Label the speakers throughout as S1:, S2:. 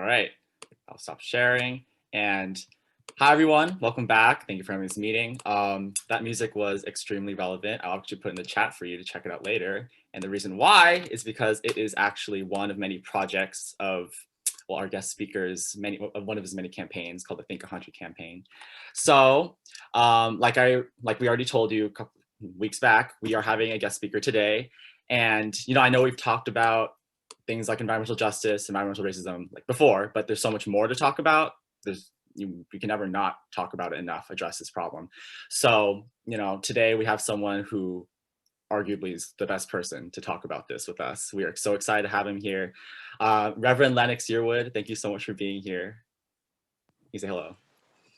S1: right, I'll stop sharing. And hi, everyone. Welcome back. Thank you for having this meeting. That music was extremely relevant. I'll actually put in the chat for you to check it out later. And the reason why is because it is actually one of many projects of, well, our guest speakers, one of his many campaigns called the Think 100 campaign. So like we already told you a couple weeks back, we are having a guest speaker today. And, I know we've talked about things like environmental justice, environmental racism like before, but there's so much more to talk about. We can never not talk about it enough, address this problem. So, today we have someone who arguably is the best person to talk about this with us. We are so excited to have him here. Reverend Lennox Yearwood, thank you so much for being here. You say hello.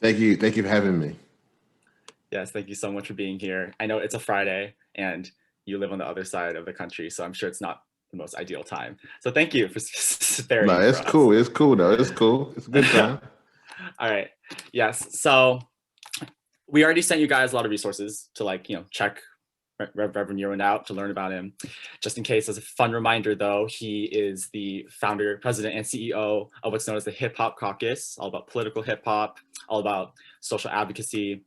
S2: Thank you. Thank you for having me.
S1: Yes, thank you so much for being here. I know it's a Friday and you live on the other side of the country, so I'm sure it's not the most ideal time. So thank you for sparing.
S2: No, it's cool. It's cool though. It's cool. It's a good time.
S1: All right. Yes. So we already sent you guys a lot of resources to check Reverend Yearwood out, to learn about him. Just in case, as a fun reminder though, he is the founder, president, and CEO of what's known as the Hip Hop Caucus, all about political hip hop, all about social advocacy,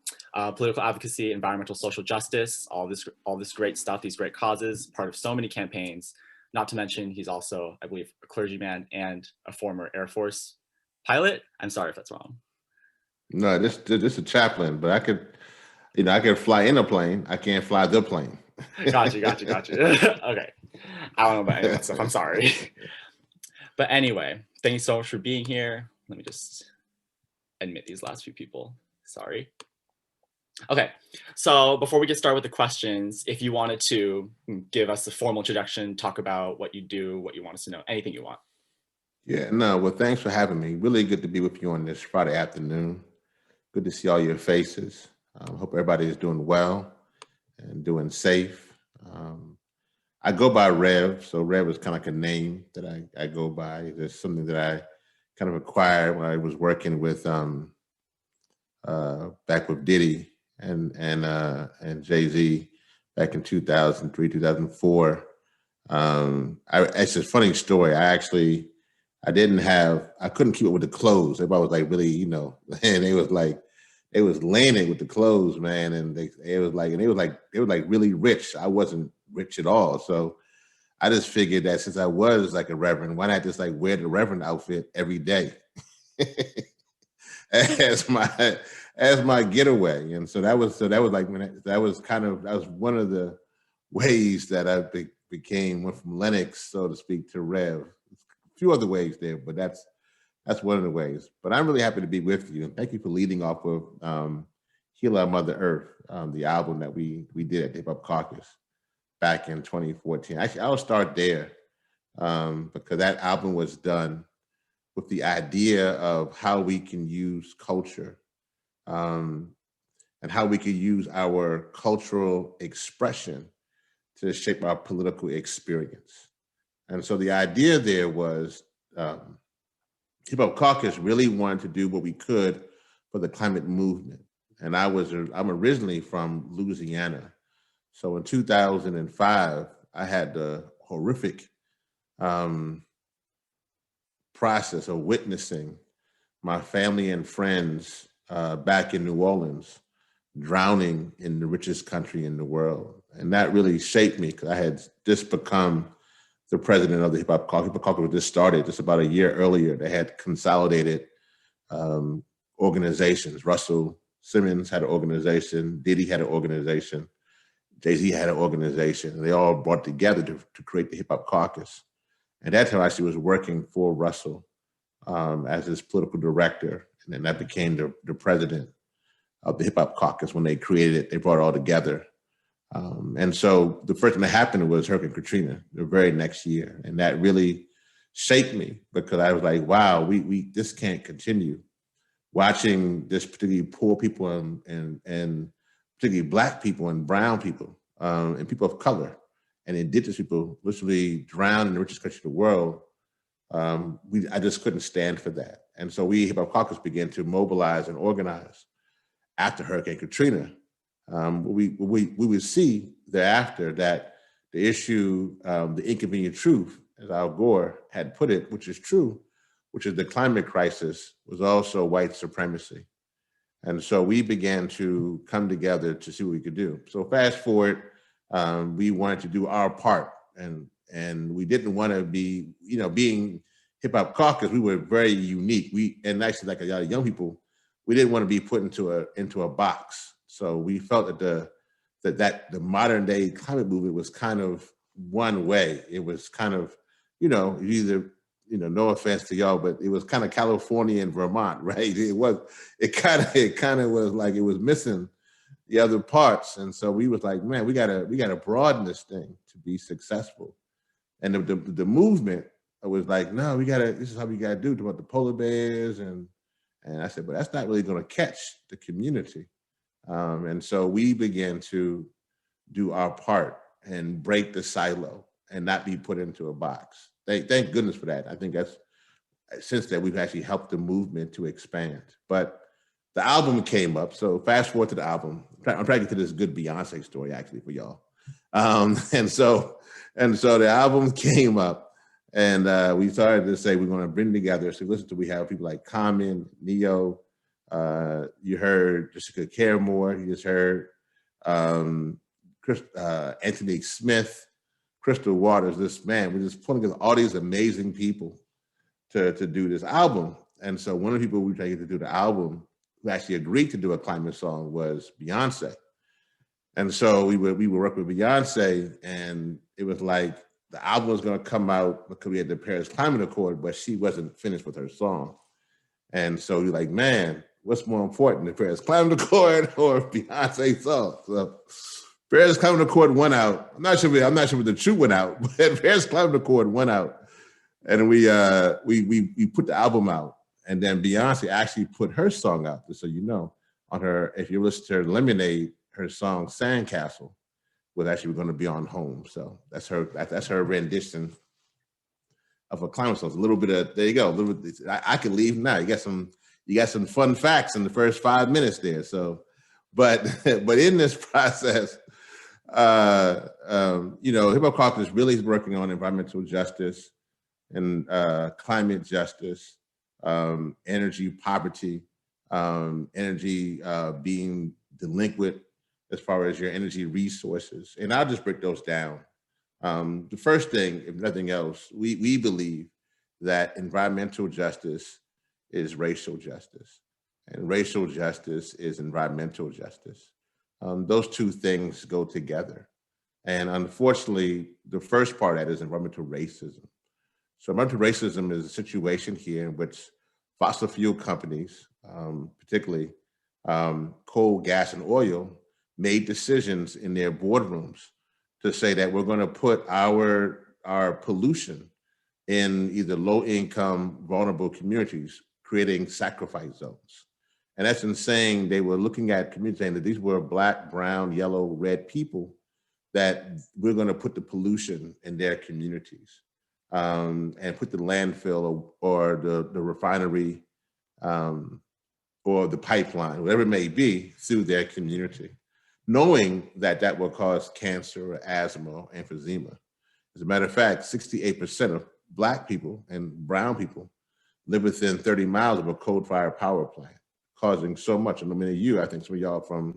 S1: political advocacy, environmental social justice, all this great stuff, these great causes, part of so many campaigns. Not to mention, he's also, I believe, a clergyman and a former Air Force pilot. I'm sorry if that's wrong.
S2: No, this is a chaplain, but I could fly in a plane. I can't fly the plane.
S1: Gotcha. Okay. I don't know about any of that stuff. I'm sorry. But anyway, thank you so much for being here. Let me just admit these last few people. Sorry. Okay, so before we get started with the questions, if you wanted to give us a formal introduction, talk about what you do, what you want us to know, anything you want.
S2: Yeah, no, well, thanks for having me. Really good to be with you on this Friday afternoon. Good to see all your faces. Hope everybody is doing well and doing safe. I go by Rev, so Rev is kind of like a name that I go by. There's something that I kind of acquired when I was working with back with Diddy and Jay-Z back in 2003, 2004. It's a funny story. I couldn't keep up with the clothes. Everybody was like really, and they was landing with the clothes, man. And they were like really rich. I wasn't rich at all. So I just figured that since I was like a reverend, why not just like wear the reverend outfit every day as my getaway. And so that was one of the ways that I went from Lennox, so to speak, to Rev. A few other ways there, but that's one of the ways. But I'm really happy to be with you. And thank you for leading off of Heal Our Mother Earth, the album that we did at the Hip Hop Caucus back in 2014. Actually, I'll start there because that album was done with the idea of how we can use culture and how we can use our cultural expression to shape our political experience. And so the idea there was Hip Hop Caucus really wanted to do what we could for the climate movement. And I'm originally from Louisiana. So in 2005, I had the horrific process of witnessing my family and friends back in New Orleans drowning in the richest country in the world. And that really shaped me because I had just become the president of the Hip Hop Caucus. Hip Hop Caucus was just started just about a year earlier. They had consolidated organizations. Russell Simmons had an organization. Diddy had an organization. Jay-Z had an organization. And they all brought together to create the Hip Hop Caucus. And that's how I actually was working for Russell as his political director. And then I became the president of the Hip Hop Caucus. When they created it, they brought it all together. And so the first thing that happened was Hurricane Katrina the very next year. And that really shaped me because I was like, wow, this can't continue. Watching this particularly poor people and particularly Black people and brown people and people of color and indigenous people literally drown in the richest country in the world. I just couldn't stand for that. And so we, Hip Hop Caucus, began to mobilize and organize after Hurricane Katrina. We would see thereafter that the issue, the inconvenient truth, as Al Gore had put it, which is true, which is the climate crisis, was also white supremacy. And so we began to come together to see what we could do. So fast forward, we wanted to do our part, and we didn't want to be, being Hip Hop Caucus, we were very unique. And actually, like a lot of young people, we didn't want to be put into a box. So we felt that the modern day climate movement was kind of one way. It was kind of, either, no offense to y'all, but it was kind of California and Vermont, right? It kind of was like it was missing the other parts. And so we was like, man, we gotta broaden this thing to be successful. And the movement was like, no, this is how we gotta do about the polar bears. And I said, but that's not really gonna catch the community. And so we began to do our part and break the silo and not be put into a box. Thank goodness for that. I think since then we've actually helped the movement to expand. But the album came up. So fast forward to the album. I'm trying to get to this good Beyonce story actually for y'all. And so the album came up, and we started to say we're going to bring together. So we have people like Common, Neo. You heard Jessica Caremore. You just heard Anthony Smith, Crystal Waters. We're just pulling together all these amazing people to do this album. And so one of the people we tried to get to do the album who actually agreed to do a climate song was Beyonce. And so we would work with Beyonce, and it was like the album was going to come out because we had the Paris Climate Accord, but she wasn't finished with her song. And so we're like, man, what's more important, the Paris Climate Accord or Beyonce's song? So Paris Climate Accord went out. I'm not sure if the truth went out, but Paris Climate Accord went out, and we put the album out. And then Beyonce actually put her song out, just so you know, on her, if you listen to her Lemonade, her song Sandcastle was actually going to be on Home. So that's her rendition of a climate song. It's a little bit of, there you go. I can leave now. You got some fun facts in the first 5 minutes there. So, but in this process, Hip Hop Caucus really is working on environmental justice and climate justice, energy poverty, energy being delinquent as far as your energy resources. And I'll just break those down. The first thing, if nothing else, we believe that environmental justice is racial justice, and racial justice is environmental justice. Those two things go together. And unfortunately, the first part of that is environmental racism. So environmental racism is a situation here in which fossil fuel companies, particularly coal, gas, and oil, made decisions in their boardrooms to say that we're going to put our pollution in either low-income, vulnerable communities, creating sacrifice zones. And that's insane. They were looking at communities saying that these were Black, brown, yellow, red people, that we're going to put the pollution in their communities, and put the landfill or the refinery or the pipeline, whatever it may be, through their community, knowing that will cause cancer or asthma or emphysema. As a matter of fact, 68% of Black people and brown people live within 30 miles of a coal-fired power plant, causing so much. And many of you, I think some of y'all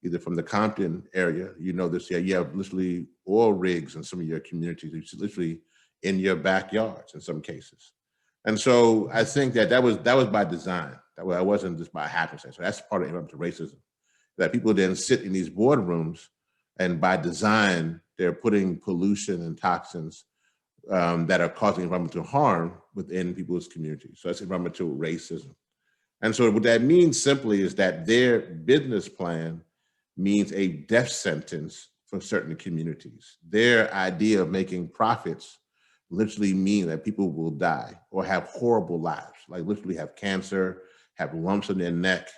S2: either from the Compton area, this, you have literally oil rigs in some of your communities, it's literally in your backyards in some cases. And so I think that was by design. That wasn't just by happenstance. So that's part of environmental racism, that people then sit in these boardrooms, and by design, they're putting pollution and toxins that are causing environmental harm within people's communities. So that's environmental racism. And so what that means simply is that their business plan means a death sentence for certain communities. Their idea of making profits literally mean that people will die or have horrible lives, like literally have cancer, have lumps in their neck,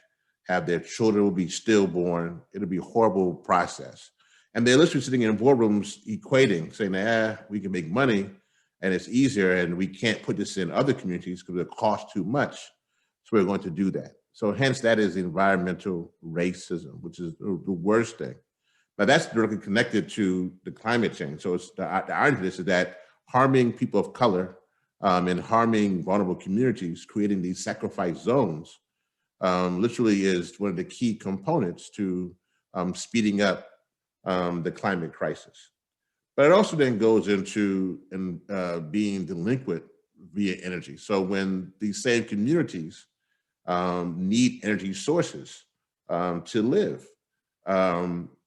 S2: have their children will be stillborn. It'll be a horrible process. And they're literally sitting in boardrooms equating, saying, we can make money and it's easier, and we can't put this in other communities because it costs too much. So we're going to do that. So hence that is environmental racism, which is the worst thing. Now that's directly connected to the climate change. So it's the irony of this is that harming people of color and harming vulnerable communities, creating these sacrifice zones, literally is one of the key components to speeding up the climate crisis. But it also then goes into being delinquent via energy. So when these same communities need energy sources to live,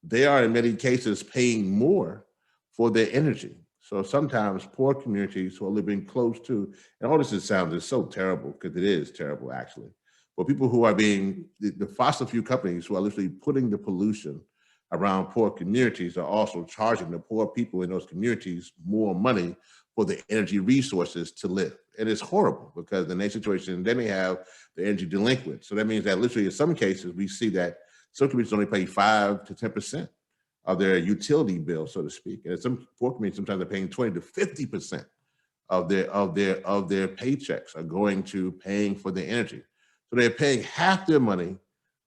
S2: they are in many cases paying more for their energy. So sometimes poor communities who are living close to, and all this sounds so terrible, because it is terrible actually, but people who are being, the fossil fuel companies who are literally putting the pollution around poor communities are also charging the poor people in those communities more money for the energy resources to live. And it's horrible, because in that situation, then they have the energy delinquent. So that means that literally in some cases, we see that some communities only pay 5 to 10% of their utility bill, so to speak. And some poor communities sometimes are paying 20 to 50% of their paychecks are going to paying for the energy. So they're paying half their money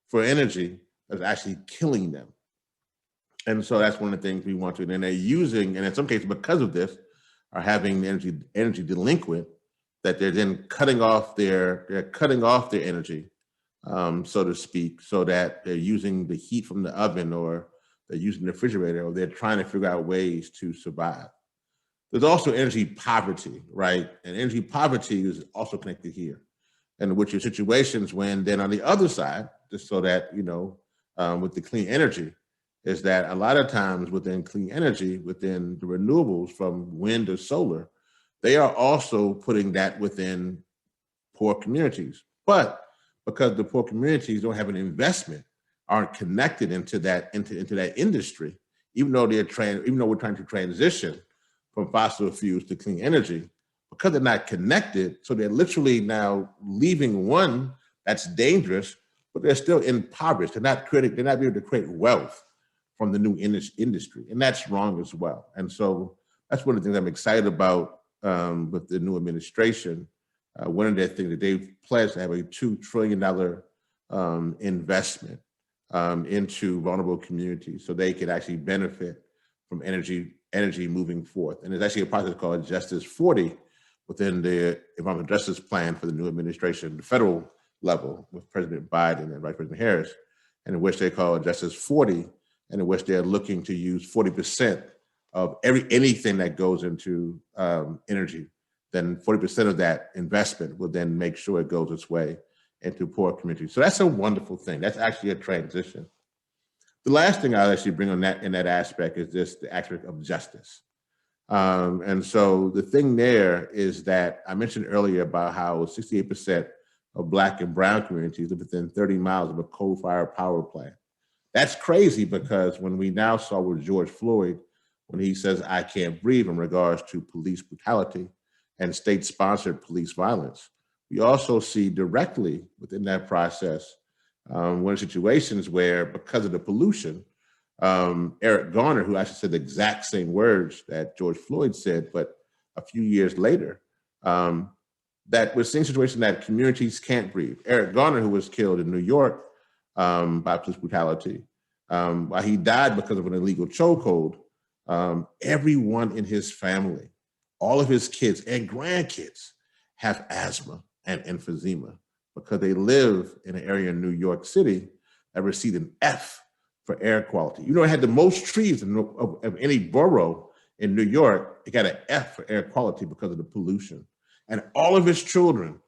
S2: for energy that's actually killing them. And so that's one of the things we want to, and they're using, and in some cases because of this, are having the energy delinquent, that they're then cutting off their energy, so to speak, so that they're using the heat from the oven, or they're using the refrigerator, or they're trying to figure out ways to survive. There's also energy poverty, right? And energy poverty is also connected here, and which are situations when then on the other side, just so that, with the clean energy, is that a lot of times within clean energy, within the renewables from wind or solar, they are also putting that within poor communities. But because the poor communities don't have an investment, aren't connected into that industry, even though we're trying to transition from fossil fuels to clean energy, because they're not connected, so they're literally now leaving one that's dangerous, but they're still impoverished. They're not able to create wealth from the new industry, and that's wrong as well. And so that's one of the things I'm excited about with the new administration. One of the things that they've pledged to have a $2 trillion investment into vulnerable communities, so they could actually benefit from energy moving forth. And there's actually a process called Justice 40 within the environmental justice plan for the new administration, the federal level, with President Biden and Vice President Harris, and in which they call Justice 40, and in which they're looking to use 40% of anything that goes into energy. Then 40% of that investment will then make sure it goes its way into poor communities. So that's a wonderful thing. That's actually a transition. The last thing I'll actually bring on that in that aspect is just the aspect of justice. And so the thing there is that I mentioned earlier about how 68% of Black and brown communities live within 30 miles of a coal-fired power plant. That's crazy, because when we now saw with George Floyd, when he says, "I can't breathe," in regards to police brutality and state-sponsored police violence, we also see directly within that process one of the situations where, because of the pollution, Eric Garner, who actually said the exact same words that George Floyd said, but a few years later, that we're seeing a situation that communities can't breathe. Eric Garner, who was killed in New York by police brutality, while he died because of an illegal chokehold, everyone in his family, all of his kids and grandkids, have asthma and emphysema, because they live in an area in New York City that received an F for air quality. It had the most trees of any borough in New York. It got an F for air quality because of the pollution. And all of his children,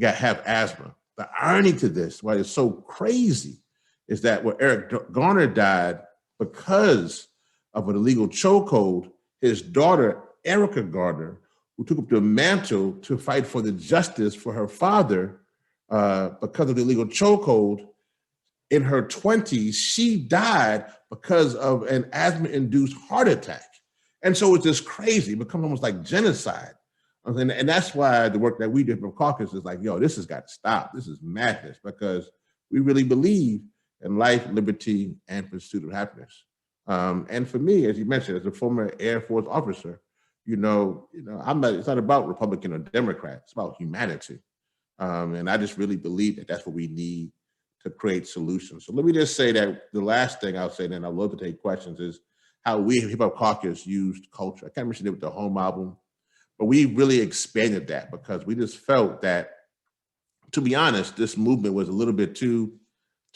S2: have asthma. The irony to this, why it's so crazy, is that when Eric Garner died because of an illegal chokehold, his daughter, Erica Garner, who took up the mantle to fight for the justice for her father because of the illegal chokehold, in her 20s, she died because of an asthma-induced heart attack. And so it's just crazy. It becomes almost like genocide. And that's why the work that we do at Hip Hop Caucus is like, this has got to stop. This is madness, because we really believe in life, liberty, and pursuit of happiness. And for me, as you mentioned, as a former Air Force officer, it's not about Republican or Democrat. It's about humanity. And I just really believe that that's what we need to create solutions. So let me just say that the last thing I'll say, and then I'd love to take questions, is how we at Hip Hop Caucus used culture. I kind of mentioned it with the Home album, But we really expanded that because we just felt that, to be honest, this movement was a little bit too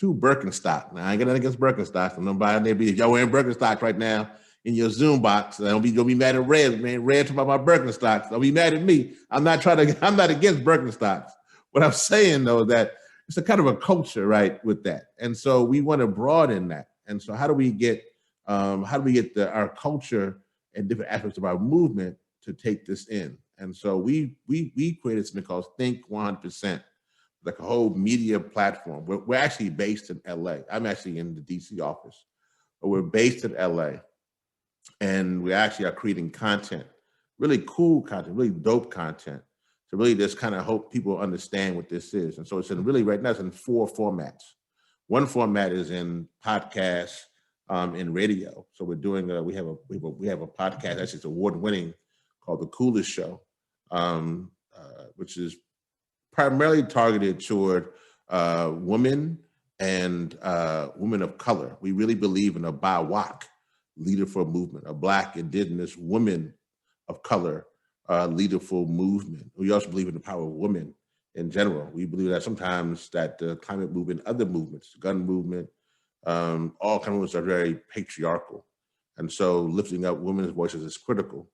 S2: Birkenstock. Now, I ain't got nothing against Birkenstocks. I'm nobody there. If y'all wearing Birkenstocks right now in your Zoom box, don't be mad at Rev, man. Rev talking about my Birkenstocks. Don't be mad at me. I'm not against Birkenstocks. What I'm saying though, that it's a kind of a culture, right, with that. And so we want to broaden that. And so how do we get our culture and different aspects of our movement to take this in? And so we created something called Think 100%, like a whole media platform. We're actually based in LA. I'm actually in the DC office, but we're based in LA. And we actually are creating content, really cool content, really dope content, to really just kind of hope people understand what this is. And so it's in really, right now it's in 4 formats. One format is in podcasts, in radio. So we're doing we have a podcast, actually it's award-winning, called The Coolest Show, which is primarily targeted toward women and women of color. We really believe in a BIWOC, leader for a movement, a Black, Indigenous, women of color leader for movement. We also believe in the power of women in general. We believe that sometimes that the climate movement, other movements, the gun movement, all kind of movements are very patriarchal. And so lifting up women's voices is critical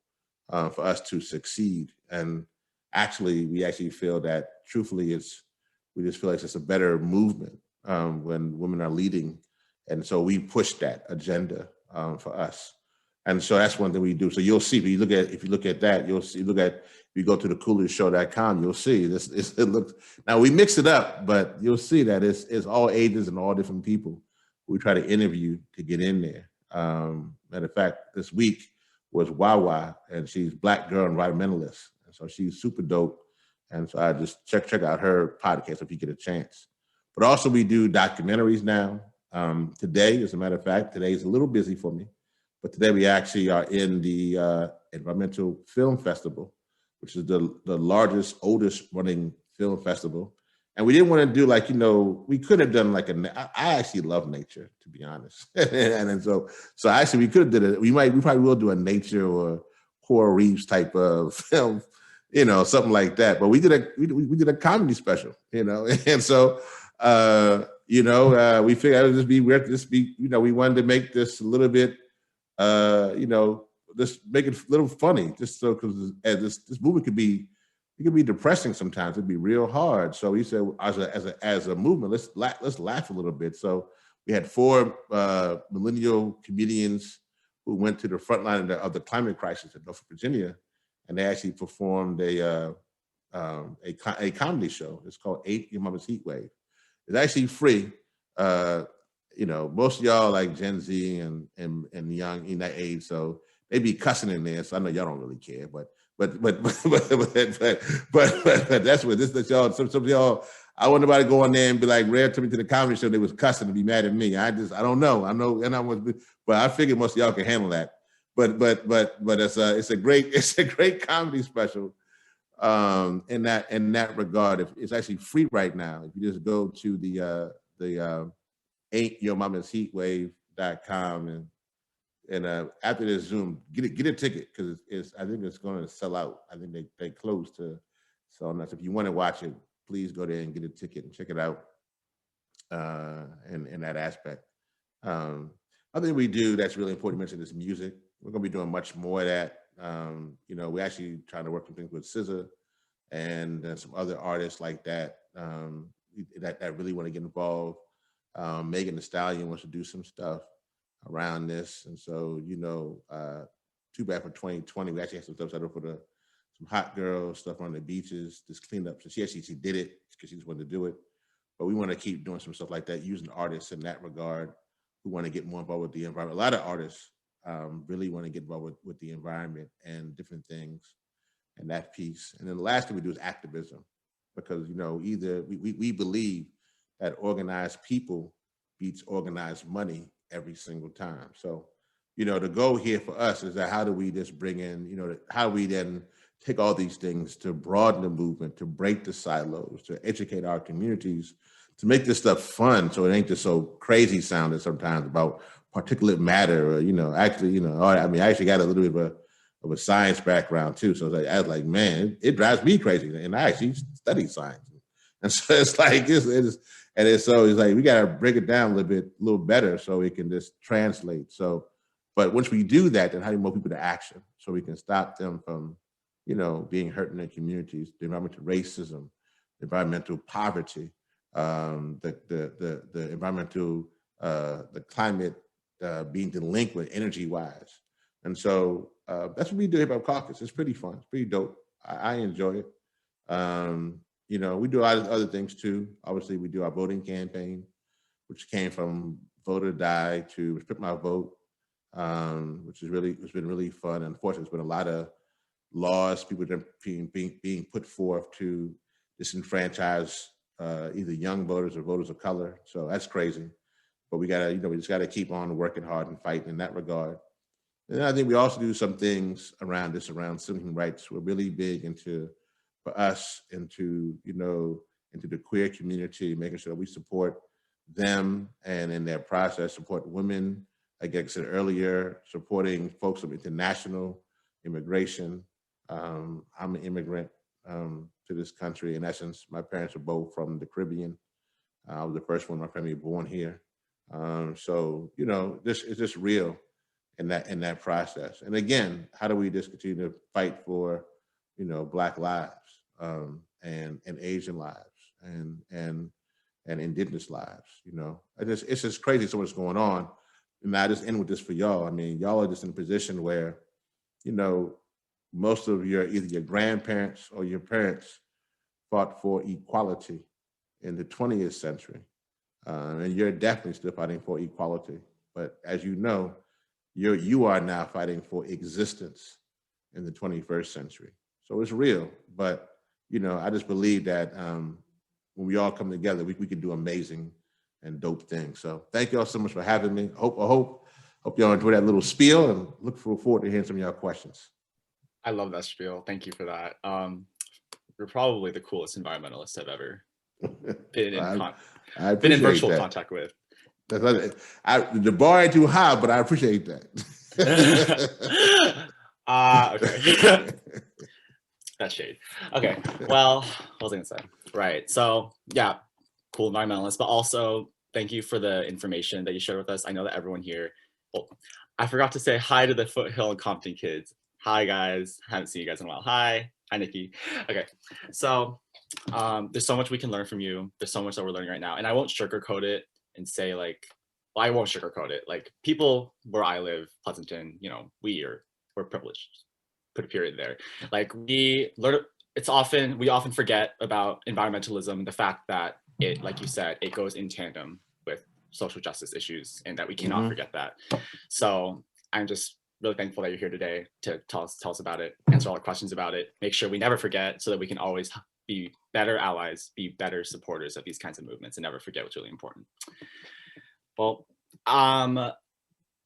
S2: for us to succeed. And we actually feel that, truthfully, we just feel like it's a better movement when women are leading. And so we push that agenda for us. And so that's one thing we do. So you'll see, if you look at that, you'll see, if you go to thecoolestshow.com, you'll see this. It looks, now we mix it up, but you'll see that it's all ages and all different people we try to interview to get in there. Matter of fact, this week was Wawa, and she's Black girl environmentalist. And so she's super dope. And so I just check out her podcast if you get a chance. But also we do documentaries now. Today, as a matter of fact, today is a little busy for me. But today we actually are in the Environmental Film Festival, which is the largest, oldest running film festival. And we didn't want to do we could have done I actually love nature, to be honest. and so actually we could have did it. We probably will do a nature or Coral Reefs type of film, something like that. But we did a comedy special, and so we figured it would just be we wanted to make this a little bit just make it a little funny, just so, because this movie could be depressing sometimes. It'd be real hard. So we said, as a movement, let's laugh a little bit. So we had 4 millennial comedians who went to the front line of the climate crisis in Norfolk, Virginia, and they actually performed a comedy show. It's called Ain't Your Mama's Heat Wave. It's actually free. Most of y'all like Gen Z and young in that age, so they be cussing in there. So I know y'all don't really care, but that's what this y'all. Some of y'all, I want nobody to go on there and be like, Rev took me to the comedy show. They was cussing and be mad at me. I don't know. I know, but I figured most of y'all can handle that. But it's a great comedy special. In that regard, it's actually free right now. If you just go to the ain'tyourmamasheatwave.com and after this Zoom, get a ticket, because I think it's going to sell out. I think they close to selling out. So if you want to watch it, please go there and get a ticket and check it out. In that aspect, other thing we do that's really important to mention is music. We're going to be doing much more of that. We're actually trying to work some things with SZA and some other artists like that that really want to get involved. Megan Thee Stallion wants to do some stuff around this. And so, too bad for 2020. We actually had some stuff set up for some hot girl stuff on the beaches, just cleaned up. So she did it because she just wanted to do it. But we want to keep doing some stuff like that, using artists in that regard who want to get more involved with the environment. A lot of artists really want to get involved with the environment and different things and that piece. And then the last thing we do is activism, because, either we believe that organized people beats organized money every single time. So, the goal here for us is that how do we just bring in, how we then take all these things to broaden the movement, to break the silos, to educate our communities, to make this stuff fun, so it ain't just so crazy sounding sometimes about particulate matter, or, I actually got a little bit of of a science background too. So I was like, man, it drives me crazy. And I actually study science. And so it's like, so it's like, we got to break it down a little better so we can just translate. So, but once we do that, then how do you move people to action so we can stop them from, being hurt in their communities, the environmental racism, environmental poverty, the environmental, the climate being delinquent energy wise. And so that's what we do at Hip Hop Caucus. It's pretty fun. It's pretty dope. I enjoy it. We do a lot of other things too. Obviously, we do our voting campaign, which came from Vote or Die to Respect My Vote, it's been really fun. Unfortunately, there's been a lot of laws, people being put forth to disenfranchise either young voters or voters of color. So that's crazy. But we just gotta keep on working hard and fighting in that regard. And I think we also do some things around civil rights. We're really big for us, into the queer community, making sure we support them and in their process, support women, like I said earlier, supporting folks of international immigration. I'm an immigrant to this country. In essence, my parents are both from the Caribbean. I was the first one in my family born here. So this is just real in that process. And again, how do we just continue to fight for, Black lives and Asian lives and Indigenous lives? It's just crazy so much going on. And I just end with this for y'all. I mean, y'all are just in a position where, most of either your grandparents or your parents fought for equality in the 20th century. And you're definitely still fighting for equality. But as you know, you are now fighting for existence in the 21st century. So it's real. But, I just believe that when we all come together, we can do amazing and dope things. So thank y'all so much for having me. I hope y'all enjoy that little spiel and look forward to hearing some of y'all questions.
S1: I love that spiel. Thank you for that. You're probably the coolest environmentalist I've ever been in virtual contact with.
S2: The bar ain't too high, but I appreciate that.
S1: Okay. That's shade. Okay. Well, what was I gonna say? Right. So yeah, cool environmentalist, but also thank you for the information that you shared with us. I know that everyone here. Well, I forgot to say hi to the Foothill and Compton kids. Hi guys. Haven't seen you guys in a while. Hi, Nikki. Okay. So there's so much we can learn from you. There's so much that we're learning right now, and I won't sugarcoat it and say like, well, I won't sugarcoat it. Like people where I live, Pleasanton, we're privileged. Put a period there. Like we often forget about environmentalism, the fact that it, like you said, it goes in tandem with social justice issues, and that we cannot forget that. So I'm just really thankful that you're here today to tell us about it, answer all the questions about it, make sure we never forget, so that we can always be better allies, be better supporters of these kinds of movements, and never forget what's really important. Well,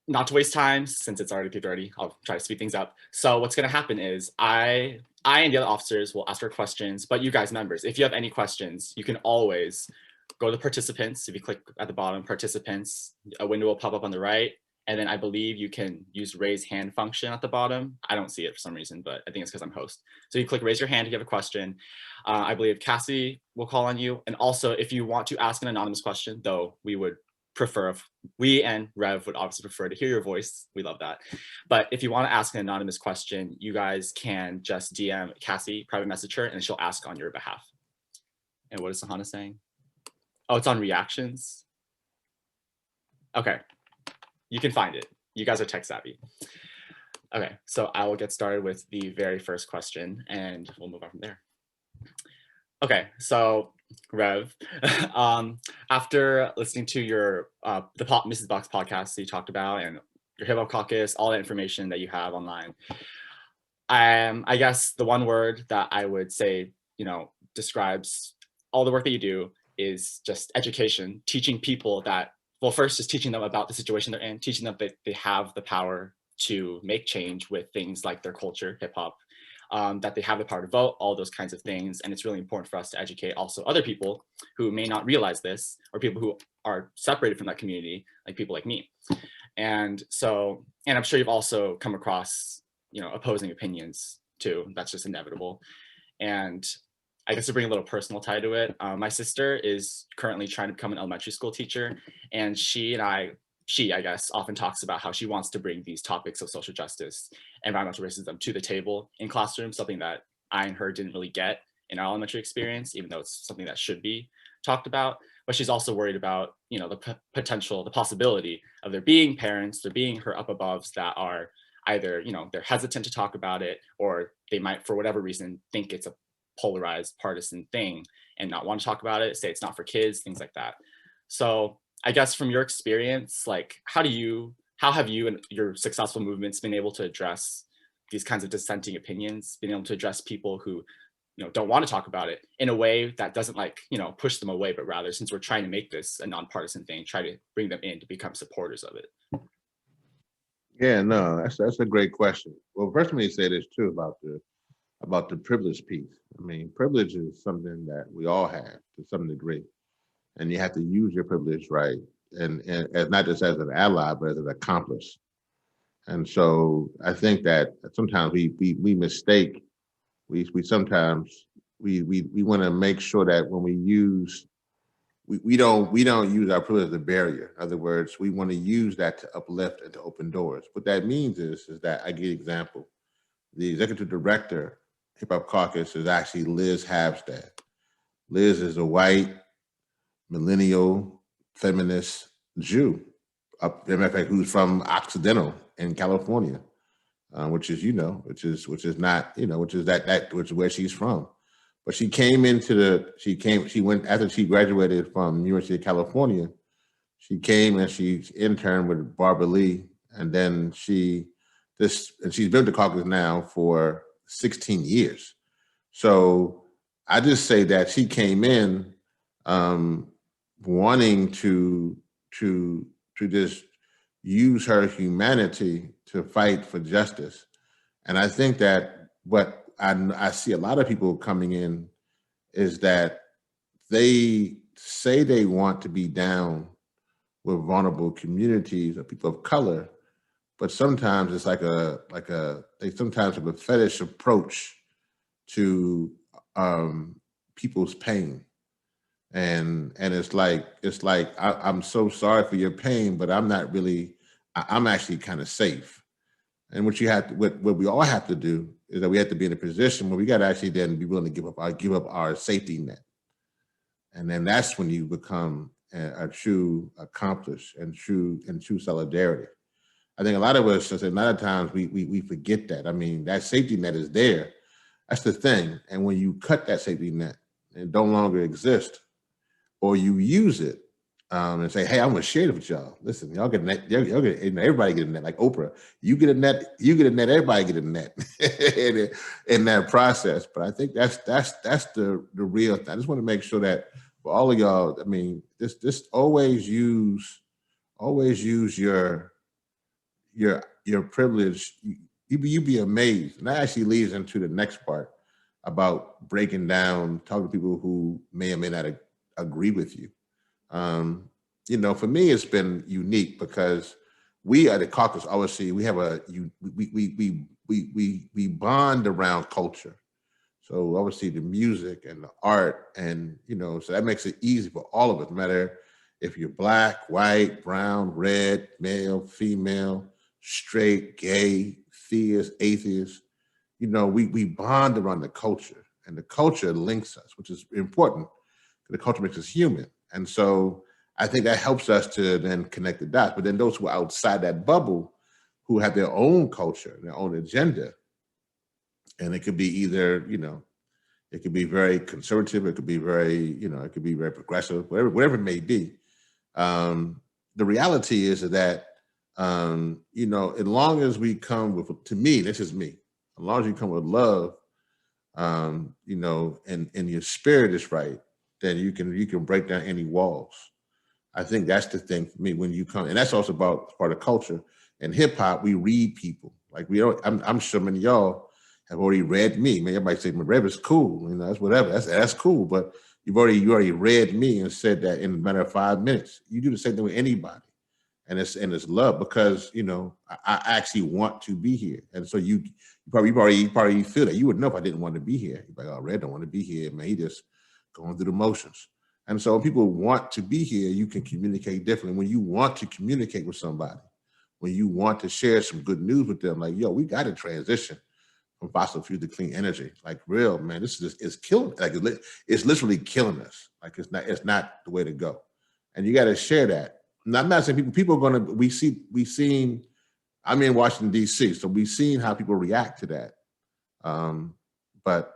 S1: not to waste time, since it's already 2:30, I'll try to speed things up. So what's going to happen is I and the other officers will ask our questions, but you guys members, if you have any questions, you can always go to participants. If you click at the bottom, participants, a window will pop up on the right. And then I believe you can use raise hand function at the bottom. I don't see it for some reason, but I think it's because I'm host. So you click raise your hand if you have a question. I believe Cassie will call on you. And also if you want to ask an anonymous question, though we would prefer, we and Rev would obviously prefer to hear your voice. We love that. But if you want to ask an anonymous question, you guys can just DM Cassie, private message her, and she'll ask on your behalf. And what is Sahana saying? Oh, it's on reactions. Okay. You can find it. You guys are tech savvy. Okay, so I will get started with the very first question and we'll move on from there. Okay, so Rev, after listening to your Mrs. Box podcast that you talked about and your Hip Hop Caucus, all that information that you have online, I guess the one word that I would say, describes all the work that you do is just education, teaching people that, well, first just teaching them about the situation they're in, teaching them that they have the power to make change with things like their culture, hip hop, that they have the power to vote, all those kinds of things. And it's really important for us to educate also other people who may not realize this, or people who are separated from that community, like people like me. And I'm sure you've also come across opposing opinions too. That's just inevitable. And I guess to bring a little personal tie to it, my sister is currently trying to become an elementary school teacher, and she, I guess, often talks about how she wants to bring these topics of social justice, environmental racism to the table in classrooms, something that I and her didn't really get in our elementary experience, even though it's something that should be talked about. But she's also worried about, the potential, the possibility of there being parents, there being her up aboves that are either, they're hesitant to talk about it, or they might, for whatever reason, think it's a polarized partisan thing and not want to talk about it, say it's not for kids, things like that. So I guess from your experience, like how have you and your successful movements been able to address these kinds of dissenting opinions, been able to address people who don't want to talk about it in a way that doesn't push them away, but rather, since we're trying to make this a nonpartisan thing, try to bring them in to become supporters of it?
S2: Yeah, no, that's a great question. Well, first let me say this too about the privilege piece. I mean, privilege is something that we all have to some degree, and you have to use your privilege right, and as not just as an ally, but as an accomplice. And so I think that sometimes we mistake. We sometimes we want to make sure that when we don't use our privilege as a barrier. In other words, we want to use that to uplift and to open doors. What that means is that I give you an example. The executive director, Hip Hop Caucus, is actually Liz Habstad. Liz is a white, millennial, feminist Jew, matter of fact, who's from Occidental in California, which is where she's from. But she went after she graduated from University of California. She came and she interned with Barbara Lee, and then she's been with the caucus now for 16 years. So I just say that she came in wanting to just use her humanity to fight for justice. And I think that what I see a lot of people coming in is that they say they want to be down with vulnerable communities or people of color, but sometimes it's they sometimes have a fetish approach to people's pain. And it's like I'm so sorry for your pain, but I'm not really. I'm actually kind of safe. And what we all have to do is that we have to be in a position where we got to actually then be willing to give up our safety net, and then that's when you become a true accomplice and true solidarity. I think a lot of us, a lot of times, we forget that. I mean, that safety net is there. That's the thing. And when you cut that safety net, it no longer exists, or you use it and say, "Hey, I'm gonna share it with y'all. Listen, y'all get a net. Y'all get everybody get a net. Like Oprah, you get a net. You get a net. Everybody get a net in that process." But I think that's the real thing. I just want to make sure that for all of y'all, I mean, just always use your privilege. You be amazed, and that actually leads into the next part about breaking down, talking to people who may or may not agree with you. For me, it's been unique because we at the caucus, obviously, we have we bond around culture. So obviously the music and the art, and so that makes it easy for all of us, no matter if you're black, white, brown, red, male, female, straight, gay, theist, atheist. We bond around the culture, and the culture links us, which is important. The culture makes us human. And so I think that helps us to then connect the dots. But then those who are outside that bubble, who have their own culture, their own agenda, and it could be either, it could be very conservative, it could be very, it could be very progressive, whatever it may be. The reality is that, as long as we come with, to me, this is me, as long as you come with love, and your spirit is right, then you can break down any walls. I think that's the thing for me when you come, and that's also about part of culture. In hip hop, we read people. Like I'm sure many of y'all have already read me. Man, everybody say, Rev is cool, that's whatever. That's cool. But you already read me and said that in a matter of 5 minutes. You do the same thing with anybody. and it's love because, you know, I actually want to be here. And so you probably feel that. You would know if I didn't want to be here. You're like, oh, Red don't want to be here, man. He just going through the motions. And so when people want to be here, you can communicate differently. When you want to communicate with somebody, when you want to share some good news with them, like, yo, we got to transition from fossil fuel to clean energy. Like, real, man, this is it's killing. Like, it's literally killing us. Like, it's not the way to go. And you got to share that. And I'm not saying people are going to, we've seen, I'm in Washington, D.C., so we've seen how people react to that. But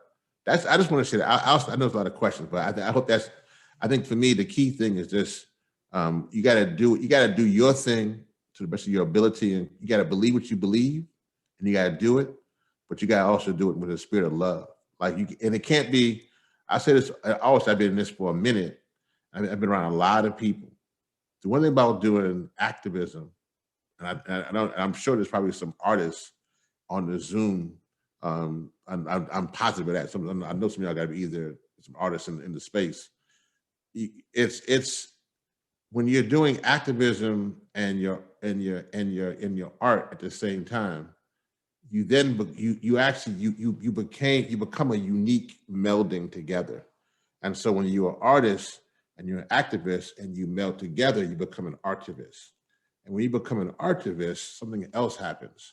S2: I just want to share that. I know there's a lot of questions, but I hope I think for me, the key thing is this, you got to do your thing to the best of your ability, and you got to believe what you believe, and you got to do it, but you got to also do it with a spirit of love. And it can't be, I say this, I've been in this for a minute. I've been around a lot of people. The one thing about doing activism, and I'm sure there's probably some artists on the Zoom. I'm positive of that. I know some of y'all got to be either some artists in the space. It's when you're doing activism and your art at the same time, you become a unique melding together. And so when you're an artist and you're an activist and you meld together, you become an artivist. And when you become an artivist, something else happens.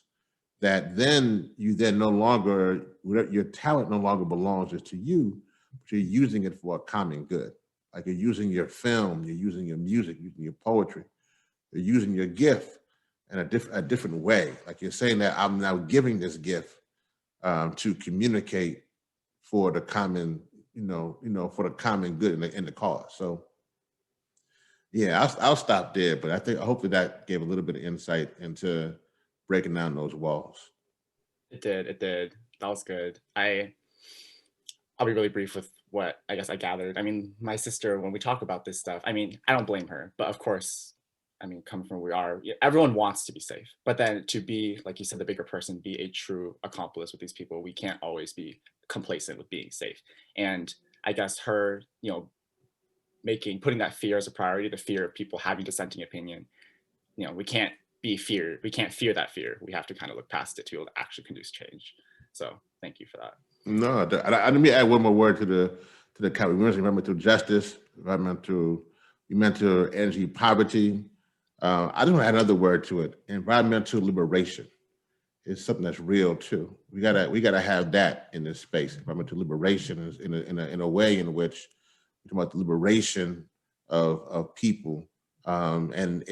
S2: That then you no longer, your talent no longer belongs just to you, but you're using it for a common good. Like, you're using your film, you're using your music, using your poetry, you're using your gift in a different way. Like, you're saying that I'm now giving this gift to communicate for the common, for the common good in the cause. So yeah, I'll stop there, but hopefully that gave a little bit of insight into breaking down those walls.
S1: It did. That was good. I'll be really brief with what I guess I gathered. I mean, my sister, when we talk about this stuff, I mean, I don't blame her, but of course, I mean, coming from where we are, everyone wants to be safe. But then to be, like you said, the bigger person, be a true accomplice with these people, we can't always be complacent with being safe. And I guess her, putting that fear as a priority, the fear of people having dissenting opinion, we can't fear that fear. We have to kind of look past it to be able to actually produce change. So thank you for that.
S2: No, let me add one more word to the comment. Environmental justice, environmental energy poverty. I just want to add another word to it. Environmental liberation is something that's real too. We gotta have that in this space. Environmental liberation is in a way in which we're talking about the liberation of people, and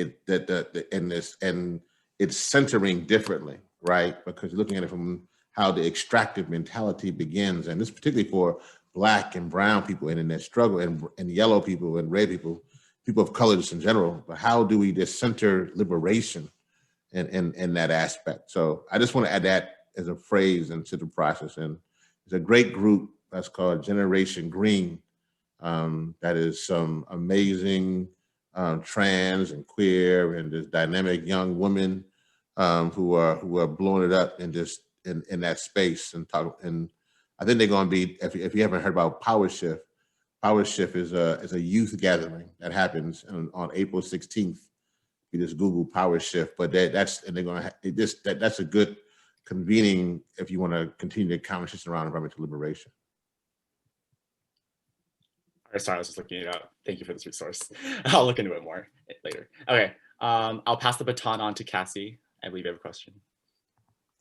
S2: it's centering differently, right? Because you're looking at it from how the extractive mentality begins, and this particularly for Black and brown people and in their struggle, and yellow people and red people of color just in general. But how do we just center liberation in that aspect? So I just want to add that as a phrase into the process. And there's a great group that's called Generation Green, that is some amazing trans and queer and just dynamic young women who are blowing it up in that space and I think they're going to be, if you haven't heard about Power Shift is a youth gathering that happens on April 16th. You just Google Power Shift, but that's a good convening if you want to continue the conversation around environmental liberation.
S1: Sorry, I was just looking it up. Thank you for this resource. I'll look into it more later. Okay, I'll pass the baton on to Cassie. I believe you have a question.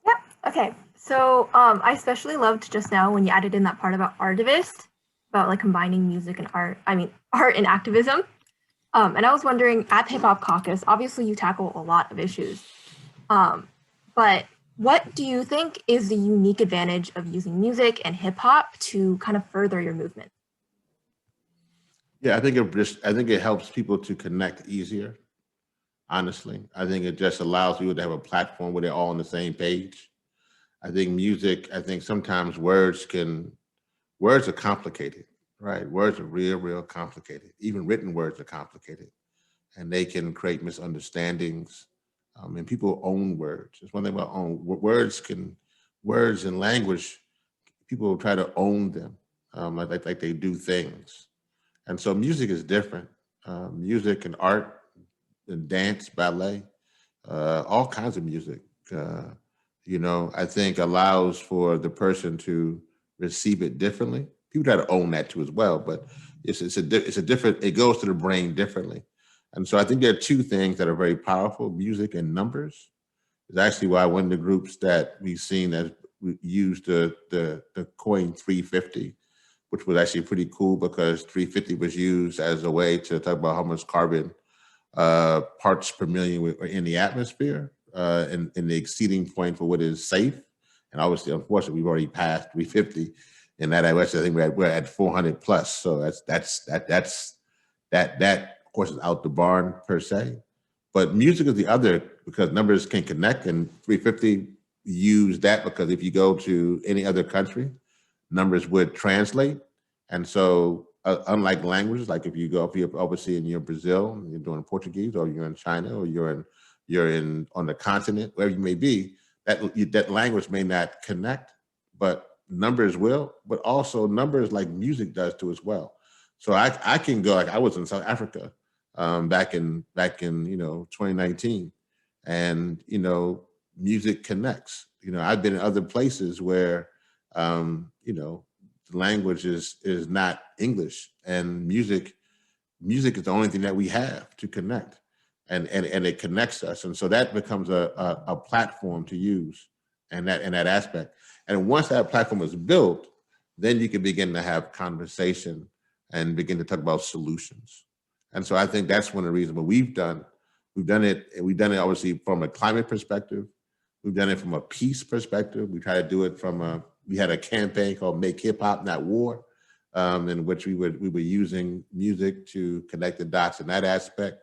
S3: Yeah, okay. So I especially loved just now when you added in that part about artivist, about like combining music and art and activism. And I was wondering, at the Hip Hop Caucus, obviously you tackle a lot of issues, but what do you think is the unique advantage of using music and hip hop to kind of further your movement?
S2: Yeah, I think it helps people to connect easier. Honestly, I think it just allows people to have a platform where they're all on the same page. I think sometimes words are complicated, right? Words are real complicated. Even written words are complicated, and they can create misunderstandings. And people own words. It's one thing about words and language. People try to own them, like they do things. And so music is different. Music and art dance, ballet, all kinds of music, you know, I think allows for the person to receive it differently. People try to own that too as well, but it's a different, it goes to the brain differently. And so I think there are two things that are very powerful: music and numbers. It's actually why one of the groups that we've seen that used the coin 350, which was actually pretty cool because 350 was used as a way to talk about how much carbon parts per million were in the atmosphere, and the exceeding point for what is safe. And obviously, unfortunately, we've already passed 350, and that I think we're at 400 plus. So that of course is out the barn per se. But music is the other, because numbers can connect, and 350 use that because if you go to any other country, numbers would translate. And so unlike languages, like if you're obviously in Brazil, and you're doing Portuguese, or you're in China, or you're in on the continent, wherever you may be, that language may not connect, but numbers will. But also numbers, like music does too as well. So I can go, like I was in South Africa back in 2019, and music connects. I've been in other places where the language is not English, and music is the only thing that we have to connect, and it connects us, and so that becomes a platform to use, and that aspect. And once that platform is built, then you can begin to have conversation and begin to talk about solutions. And so I think that's one of the reasons what we've done it obviously from a climate perspective. We've done it from a peace perspective. We try to do it from we had a campaign called Make Hip Hop Not War, in which we were using music to connect the dots in that aspect.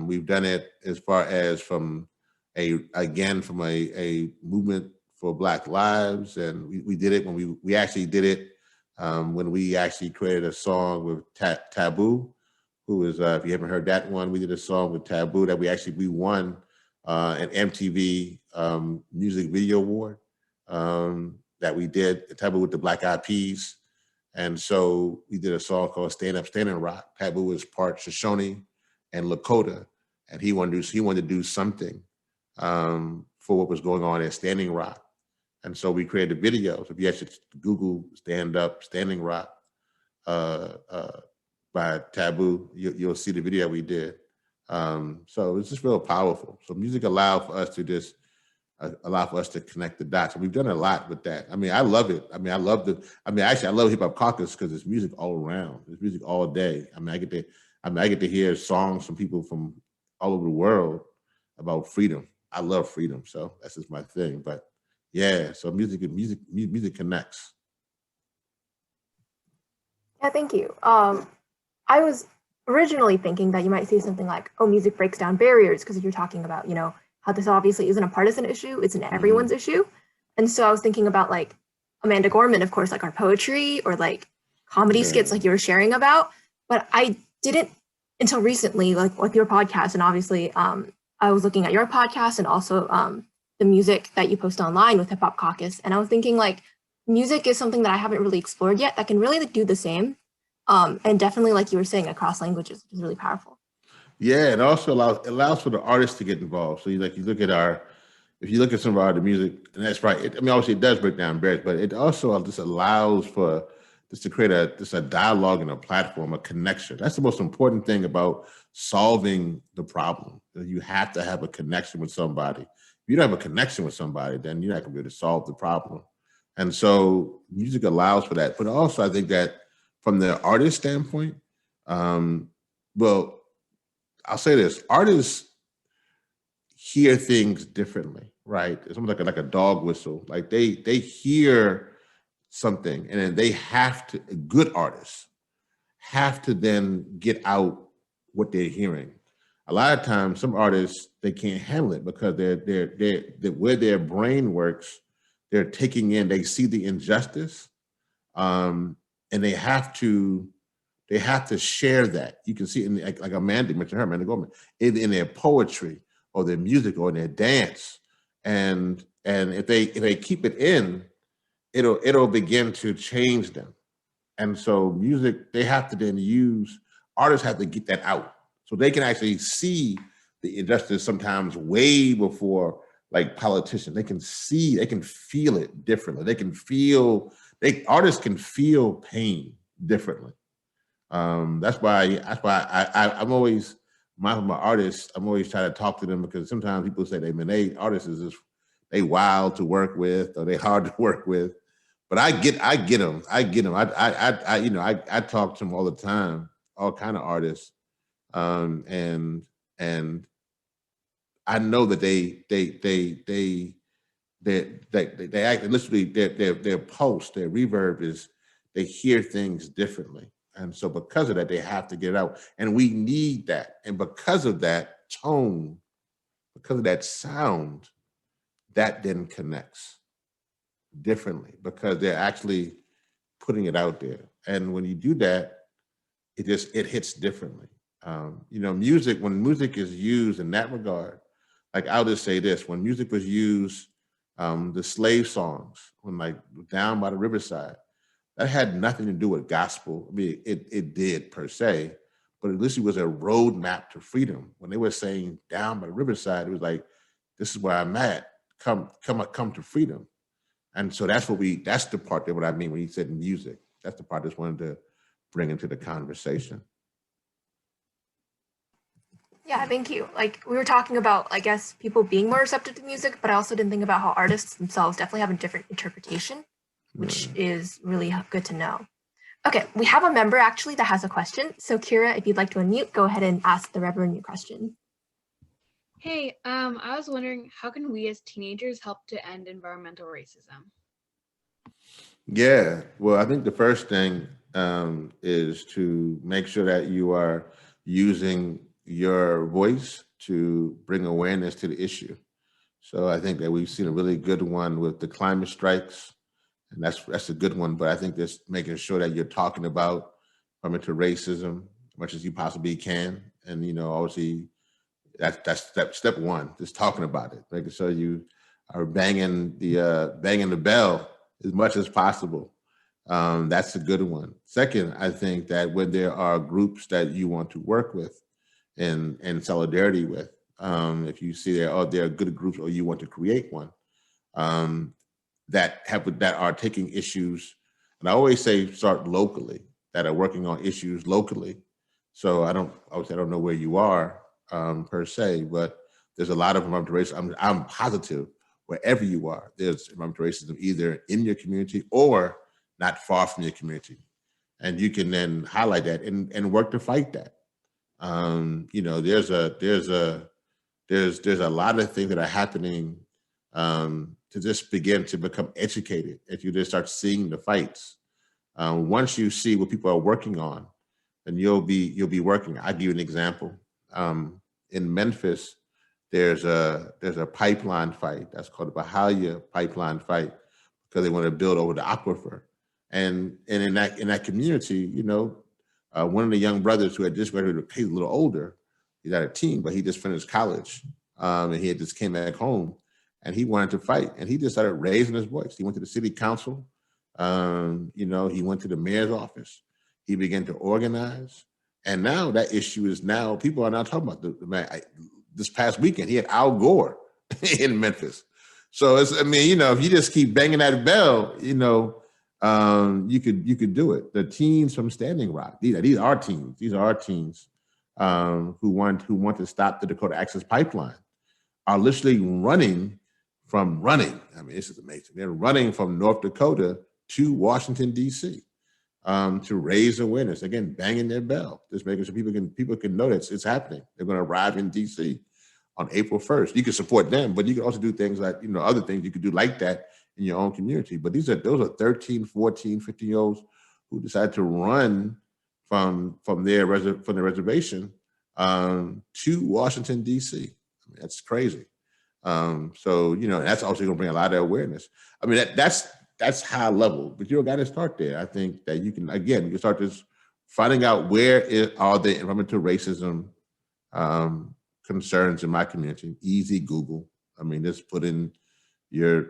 S2: We've done it as far as from a movement for Black lives. And we did it when we actually did it when we actually created a song with Taboo, who is, if you haven't heard that one, we did a song with Taboo that we won an MTV Music Video Award that we did, Taboo with the Black Eyed Peas. And so we did a song called Stand Up, Stand and Rock. Taboo was part Shoshone and Lakota, and he wanted to do something for what was going on at Standing Rock. And so we created videos. If you actually Google Stand Up, Standing Rock by Taboo, you'll see the video we did. So it's just real powerful. So music allowed for us to connect the dots. And we've done a lot with that. I mean, I love it. I love Hip Hop Caucus because it's music all around. It's music all day. I get to hear songs from people from all over the world about freedom. I love freedom, so that's just my thing. But yeah, so music connects.
S3: Yeah, thank you. I was originally thinking that you might say something like, "Oh, music breaks down barriers," because you're talking about, how this obviously isn't a partisan issue; it's an everyone's issue. And so I was thinking about like Amanda Gorman, of course, like our poetry or like comedy skits, like you were sharing about. But I didn't until recently, like with your podcast, and obviously, I was looking at your podcast and also the music that you post online with Hip Hop Caucus, and I was thinking like music is something that I haven't really explored yet that can really do the same, and definitely like you were saying across languages, which is really powerful.
S2: Yeah, it also allows for the artists to get involved. So if you look at some of our music, and that's right. Obviously it does break down barriers, but it also just allows for just to create a dialogue and a platform, a connection. That's the most important thing about solving the problem. You have to have a connection with somebody. If you don't have a connection with somebody, then you're not going to be able to solve the problem. And so music allows for that. But also, I think that from the artist standpoint, well, I'll say this: artists hear things differently, right? It's almost like a dog whistle. Like they hear something, and then they have to. Good artists have to then get out what they're hearing. A lot of times, some artists they can't handle it because they're where their brain works. They're taking in. They see the injustice, and they have to share that. You can see it in, like Amanda mentioned her, Amanda Gorman, in their poetry or their music or in their dance. And if they keep it in, it'll begin to change them. And so music, they have to then artists have to get that out. So they can actually see the injustice sometimes way before like politicians. They can see, they can feel it differently. Artists can feel pain differently. That's why I'm always mindful of my artists. I'm always trying to talk to them, because sometimes people say artists is just, they wild to work with, or they hard to work with. But I get them. I talk to them all the time, all kind of artists, and I know that they act literally, their pulse, their reverb is, they hear things differently. And so because of that, they have to get it out. And we need that. And because of that tone, because of that sound, that then connects differently, because they're actually putting it out there. And when you do that, it hits differently. Music, when music is used in that regard, like I'll just say this, when music was used, the slave songs, when like Down by the Riverside, that had nothing to do with gospel. I mean, it did per se, but at least it was a roadmap to freedom. When they were saying Down by the Riverside, it was like, this is where I'm at, come to freedom. And so that's the part that what I mean when you said music. That's the part I just wanted to bring into the conversation.
S3: Yeah, thank you. Like, we were talking about, I guess, people being more receptive to music, but I also didn't think about how artists themselves definitely have a different interpretation, which is really good to know. Okay, we have a member actually that has a question. So Kira, if you'd like to unmute, go ahead and ask the Reverend your question.
S4: Hey, I was wondering, how can we as teenagers help to end environmental racism?
S2: Yeah, well, I think the first thing is to make sure that you are using your voice to bring awareness to the issue. So I think that we've seen a really good one with the climate strikes, and that's a good one. But I think just making sure that you're talking about environmental racism as much as you possibly can, and obviously that's step one, just talking about it, making sure you are banging the bell as much as possible. That's a good one. Second, I think that when there are groups that you want to work with and solidarity with, if you see there are good groups or you want to create one, that are taking issues, and I always say start locally, that are working on issues locally. So I don't know where you are per se, but there's a lot of environmental racism. I'm positive wherever you are, there's environmental racism either in your community or not far from your community, and you can then highlight that and work to fight that. There's a lot of things that are happening to just begin to become educated. If you just start seeing the fights, once you see what people are working on, then you'll be working. I'll give you an example. In Memphis, there's a pipeline fight that's called the Bahia pipeline fight, because they want to build over the aquifer. And in that community, one of the young brothers who had just graduated, he's a little older, he's at a team, but he just finished college, and he had just came back home, and he wanted to fight, and he just started raising his voice. He went to the city council, he went to the mayor's office, he began to organize, and now that issue is people are now talking about this past weekend, he had Al Gore in Memphis. So if you just keep banging that bell, you could do it. The teens from Standing Rock, these are our teens. These are our teens who want to stop the Dakota Access Pipeline, are literally running. I mean, this is amazing. They're running from North Dakota to Washington, D.C. To raise awareness. Again, banging their bell, just making sure people can know that it's happening. They're going to arrive in D.C. on April 1st. You can support them, but you can also do things like, other things you could do like that in your own community. But those are 13, 14, 15-year-olds who decide to run from their reservation to Washington, D.C. I mean, that's crazy. So that's also going to bring a lot of awareness. I mean, that's high level, but you got to start there. I think that you can start just finding out where are the environmental racism concerns in my community. Easy Google. I mean, just put in your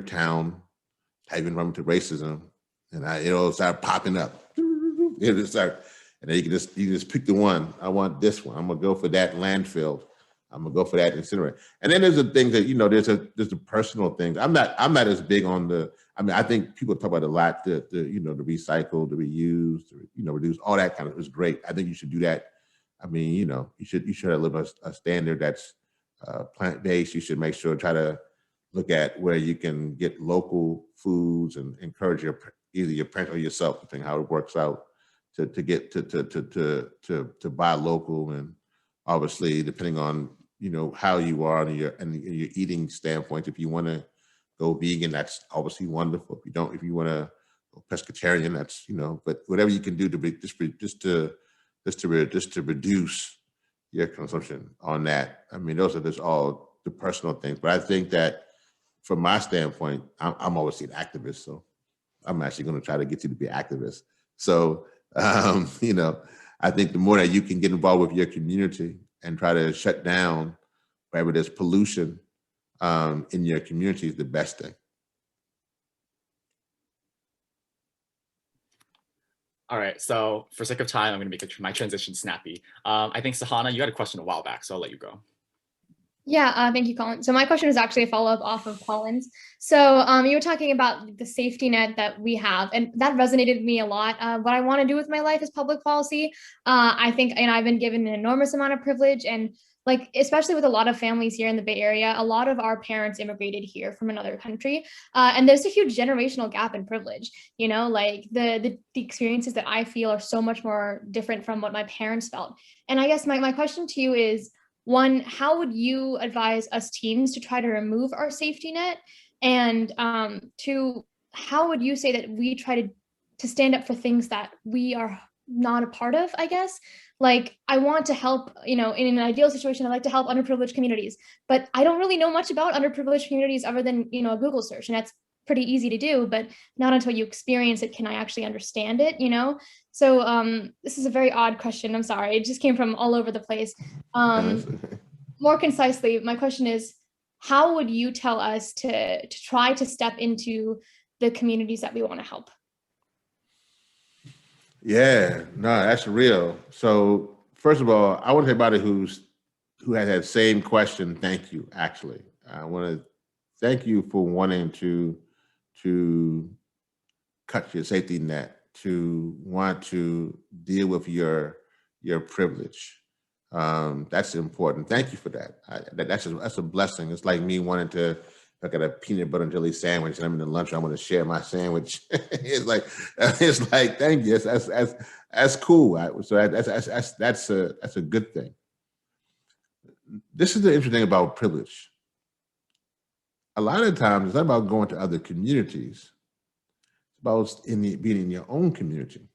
S2: town, type in environmental racism, and it'll start popping up. It'll start, And then you can just pick the one. I want this one. I'm gonna go for that landfill. I'm gonna go for that incinerator. And then there's the things that, you know, there's the personal things. I'm not as big on the, I mean, I think people talk about a lot, the you know, the recycle, the reuse, you know, reduce, all that kind of is great. I think you should do that. I mean, you know, you should live a standard that's plant-based. You should make sure, try to look at where you can get local foods and encourage either your parents or yourself, depending how it works out, to buy local. And obviously, depending on, you know, how you are and your eating standpoint, if you want to go vegan, that's obviously wonderful. If you don't, if you want to go pescatarian, that's, you know, but whatever you can do to reduce your consumption on that. I mean, those are just all the personal things. But I think that from my standpoint, I'm obviously an activist, so I'm actually going to try to get you to be an activist. So, you know, I think the more that you can get involved with your community and try to shut down wherever there's pollution in your community is the best thing.
S1: All right, so for sake of time, I'm going to make my transition snappy. I think, Sahana, you had a question a while back, so I'll let you go.
S5: Yeah, thank you, Colin. So my question is actually a follow-up off of Colin's. So you were talking about the safety net that we have, and that resonated with me a lot. What I want to do with my life is public policy. I think, and I've been given an enormous amount of privilege, and like, especially with a lot of families here in the Bay Area, a lot of our parents immigrated here from another country. And there's a huge generational gap in privilege, you know, like the experiences that I feel are so much more different from what my parents felt. And I guess my question to you is, one, how would you advise us teens to try to remove our safety net? And two, how would you say that we try to stand up for things that we are not a part of, I guess? Like, I want to help, you know, in an ideal situation, I'd like to help underprivileged communities, but I don't really know much about underprivileged communities other than, you know, a Google search, and that's pretty easy to do, but not until you experience it can I actually understand it, you know? So this is a very odd question. I'm sorry. It just came from all over the place. More concisely, my question is, how would you tell us to try to step into the communities that we want to help?
S2: Yeah, no, that's real. So first of all, I want everybody who had that same question, thank you, actually. I want to thank you for wanting to cut your safety net, to want to deal with your privilege. That's important. Thank you for that. That's a blessing. It's like me wanting to, I got a peanut butter and jelly sandwich and I'm in the lunch, I want to share my sandwich. it's like, thank you. That's cool. So that's a good thing. This is the interesting thing about privilege. A lot of times it's not about going to other communities. It's about being in your own community.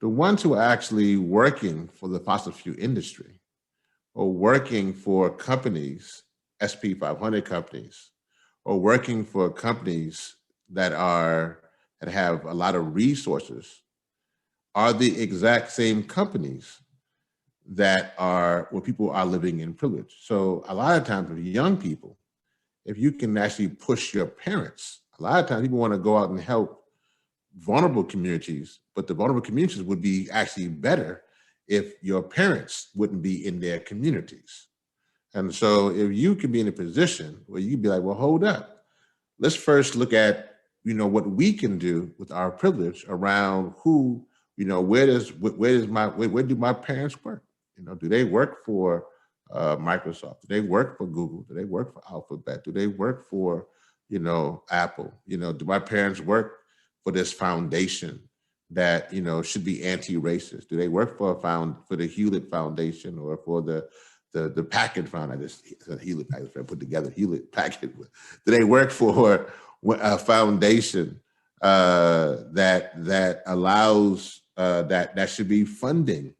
S2: The ones who are actually working for the fossil fuel industry or working for companies, SP 500 companies, or working for companies that have a lot of resources are the exact same companies that are where people are living in privilege. So a lot of times with young people, if you can actually push your parents, a lot of times people want to go out and help vulnerable communities, but the vulnerable communities would be actually better if your parents wouldn't be in their communities. And so if you can be in a position where you can be like, well, hold up, let's first look at, you know, what we can do with our privilege around who, you know, where do my parents work? You know, do they work for Microsoft? Do they work for Google? Do they work for Alphabet? Do they work for, you know, Apple? You know, do my parents work for this foundation that, you know, should be anti-racist? Do they work for the Hewlett Foundation or for the Packard Foundation? Hewlett Packard put together Hewlett Packard. Do they work for a foundation that allows that should be funding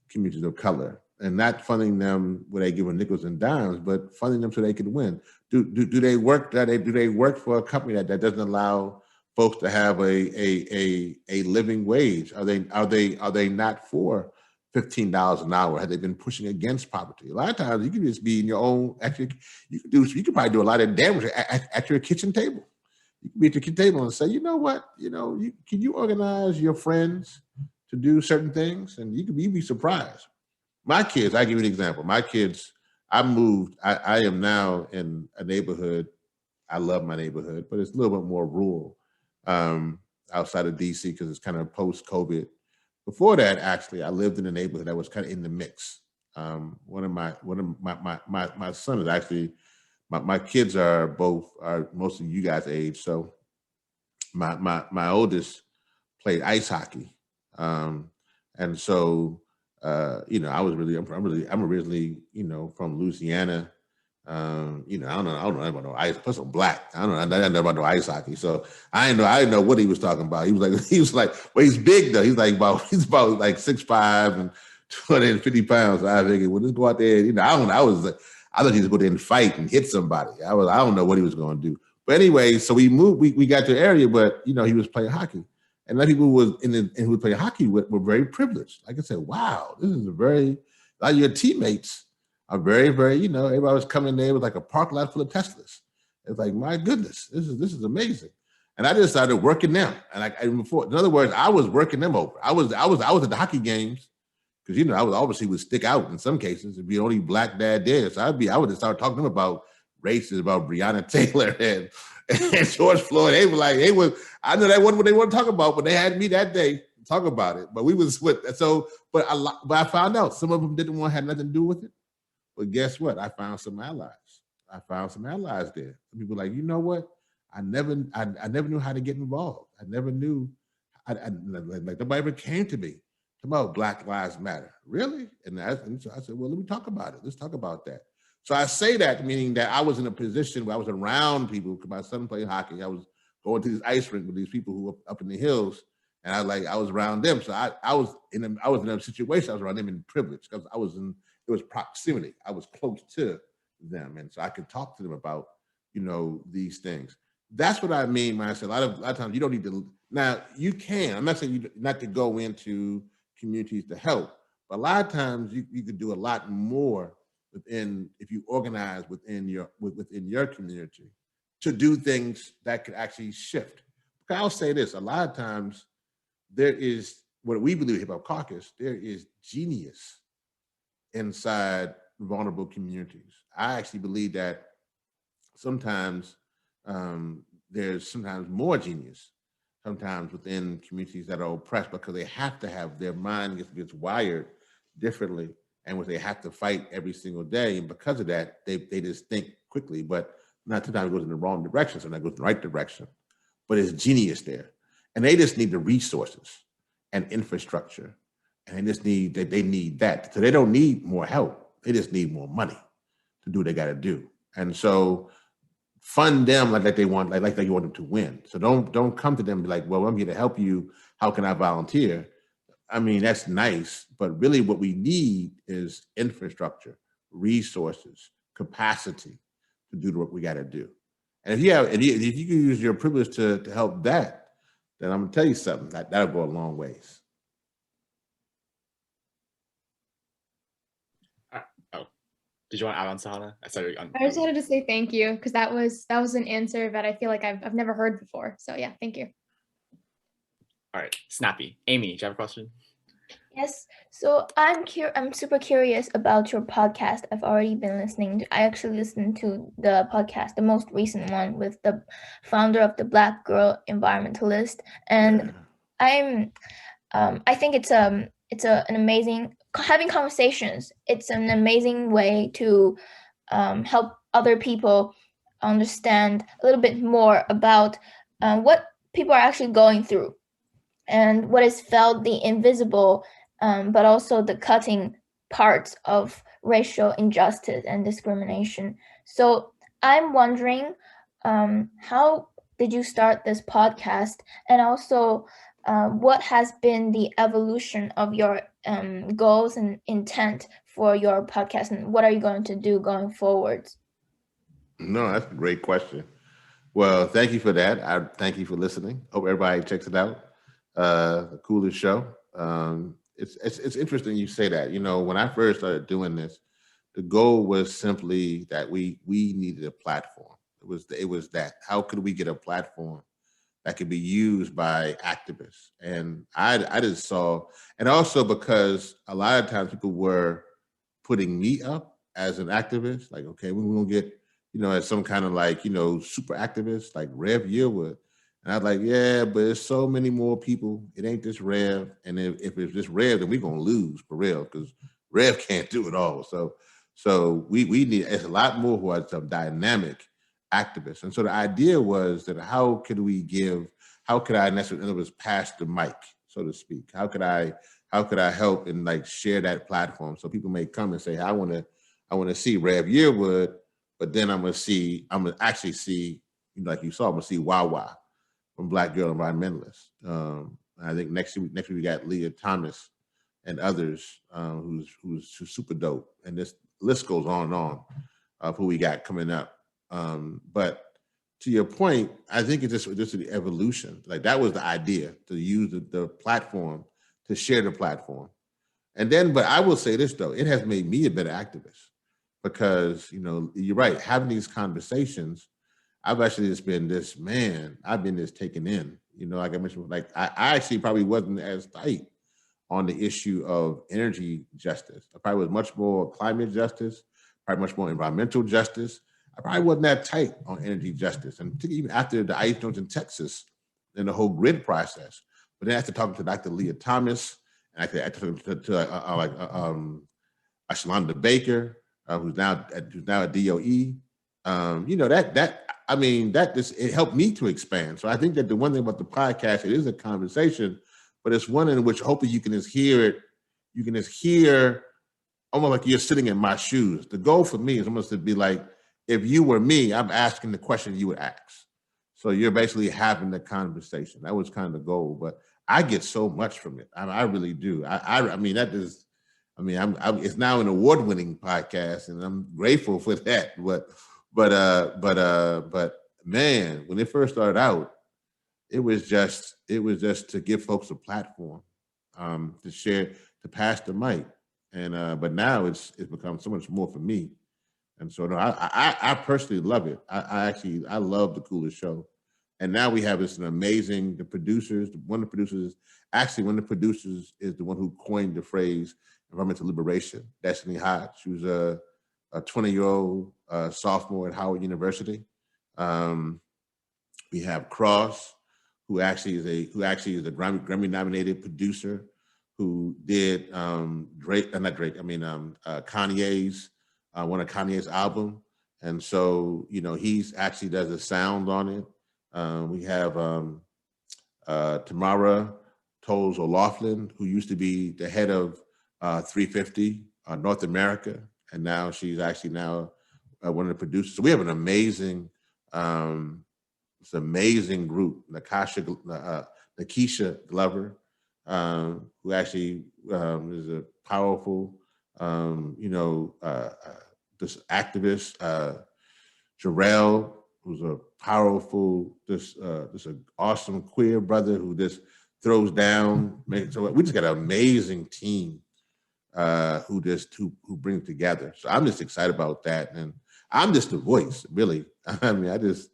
S2: communities of color and not funding them where they give them nickels and dimes, but funding them so they can win? Do they work? Do they work for a company that doesn't allow folks to have a living wage? Are they not for $15 an hour? Have they been pushing against poverty? A lot of times you can just be in your own, actually, you can probably do a lot of damage at your kitchen table. You can be at your kitchen table and say, you know what, you know, can you organize your friends to do certain things, and you'd be surprised. My kids, I give you an example. My kids, I moved. I am now in a neighborhood. I love my neighborhood, but it's a little bit more rural outside of DC because it's kind of post-COVID. Before that, actually, I lived in a neighborhood that was kind of in the mix. One of my son is actually, my kids are most of you guys' age. So my oldest played ice hockey, and so I'm originally from Louisiana. I don't know about no ice. Plus, I'm black. I don't know about no ice hockey. So I didn't know what he was talking about. He was like, well, he's big though. He's about like 6'5" and 250 pounds. So I figured, well, let's go out there. I thought he was going to go there and fight and hit somebody. I don't know what he was going to do. But anyway, so we moved. We got to the area, but he was playing hockey, and a lot of people who was playing hockey were very privileged. Like I said, wow, this is a lot of your teammates are very, very, everybody was coming there with like a parking lot full of Teslas. It's like, my goodness, this is amazing. And I just started working them. And before, in other words, I was working them over. I was at the hockey games because I was obviously would stick out in some cases. It'd be the only black dad there. So I would just start talking to them about races, about Breonna Taylor and George Floyd. I know that wasn't what they want to talk about, but they had me that day to talk about it. But we was with but I found out some of them didn't want to have nothing to do with it. But guess what? I found some allies. There. Some people like, you know what? I never knew how to get involved. I never knew. Like nobody ever came to me about Black Lives Matter. Really? And so I said, well, let me talk about it. Let's talk about that. So I say that meaning that I was in a position where I was around people. Because my son played hockey. I was going to this ice rink with these people who were up in the hills, and I was around them. So I was in a situation. I was around them in privilege because it was proximity. I was close to them. And so I could talk to them about, these things. That's what I mean when I say a lot of times you don't need to, now you can, I'm not saying you not to go into communities to help, but a lot of times you could do a lot more if you organize within your community to do things that could actually shift. Because I'll say this, a lot of times there is, what we believe Hip Hop Caucus, there is genius inside vulnerable communities. I actually believe that sometimes there's sometimes more genius sometimes within communities that are oppressed because they have to have their mind gets wired differently and they have to fight every single day. And because of that, they just think quickly, but not sometimes it goes in the wrong direction, sometimes it goes in the right direction. But it's genius there. And they just need the resources and infrastructure. And they need that. So they don't need more help. They just need more money to do what they got to do. And so fund them like they want, like you want them to win. So don't come to them and be like, well, I'm here to help you. How can I volunteer? I mean, that's nice, but really what we need is infrastructure, resources, capacity to do what we got to do. And if you can use your privilege to help that, then I'm gonna tell you something, that'll go a long ways.
S1: Did you want to add on, Sahana?
S5: I just wanted to say thank you because that was an answer that I feel like I've never heard before. So yeah, thank you.
S1: All right, snappy. Amy, do you have a question?
S6: Yes. So I'm super curious about your podcast. I've already been listening. I actually listened to the podcast, the most recent one with the founder of the Black Girl Environmentalist, and I think it's an amazing having conversations. It's an amazing way to help other people understand a little bit more about what people are actually going through and what is felt the invisible, but also the cutting parts of racial injustice and discrimination. So I'm wondering, how did you start this podcast? And also, what has been the evolution of your goals and intent for your podcast? And what are you going to do going forward?
S2: No, that's a great question. Well, thank you for that. I thank you for listening. Hope everybody checks it out. The coolest show. It's interesting you say that. When I first started doing this, the goal was simply that we needed a platform. It was that. How could we get a platform that could be used by activists. And I just saw, and also because a lot of times people were putting me up as an activist, like, okay, we're gonna get, as some kind of like, super activist, like Rev Yearwood. And I was like, yeah, but there's so many more people. It ain't just Rev. And if it's just Rev, then we're gonna lose for real, because Rev can't do it all. So we need, it's a lot more who are some dynamic activists. And so the idea was that how could I necessarily, in other words, pass the mic, so to speak? How could I help and like share that platform? So people may come and say, I want to see Rev Yearwood, but then I'm gonna actually see, like you saw, I'm gonna see Wawa from Black Girl Environmentalists. I think next week we got Leah Thomas and others who's super dope. And this list goes on and on of who we got coming up. But to your point, I think it's just an evolution. Like that was the idea, to use the platform to share the platform. And then, but I will say this though, it has made me a better activist, because, you're right, having these conversations, I've actually just been this, man, I've been just taken in, like I mentioned, like I actually probably wasn't as tight on the issue of energy justice. I probably was much more climate justice, probably much more environmental justice. I probably wasn't that tight on energy justice. And even after the ice storms in Texas and the whole grid process, but then after talking to Dr. Leah Thomas, and after talking to Ashalonda Baker, who's now at DOE, it helped me to expand. So I think that the one thing about the podcast, it is a conversation, but it's one in which hopefully you can just hear it. You can just hear almost like you're sitting in my shoes. The goal for me is almost to be like, if you were me, I'm asking the question you would ask. So you're basically having the conversation. That was kind of the goal, but I get so much from it. I really do. It's now an award-winning podcast, and I'm grateful for that. But man, when it first started out, it was just to give folks a platform, to share, to pass the mic, and but now it's become so much more for me. And so no, I personally love it. I love the Coolest Show. And now we have this amazing, one of the producers is the one who coined the phrase environmental liberation, Destiny Hodge. She was a 20-year-old sophomore at Howard University. We have Cross, who actually is a Grammy-nominated producer who did Kanye's one of Kanye's album, and so he's actually does the sound on it. We have Tamara Tolles O'Laughlin, who used to be the head of 350 North America, and now she's actually one of the producers. So we have an amazing, group. Nakisha Glover, who actually is a powerful, this activist, Jarrell, who's a powerful, this awesome queer brother who just throws down. So we just got an amazing team who bring together. So I'm just excited about that, and I'm just the voice, really. I mean, I just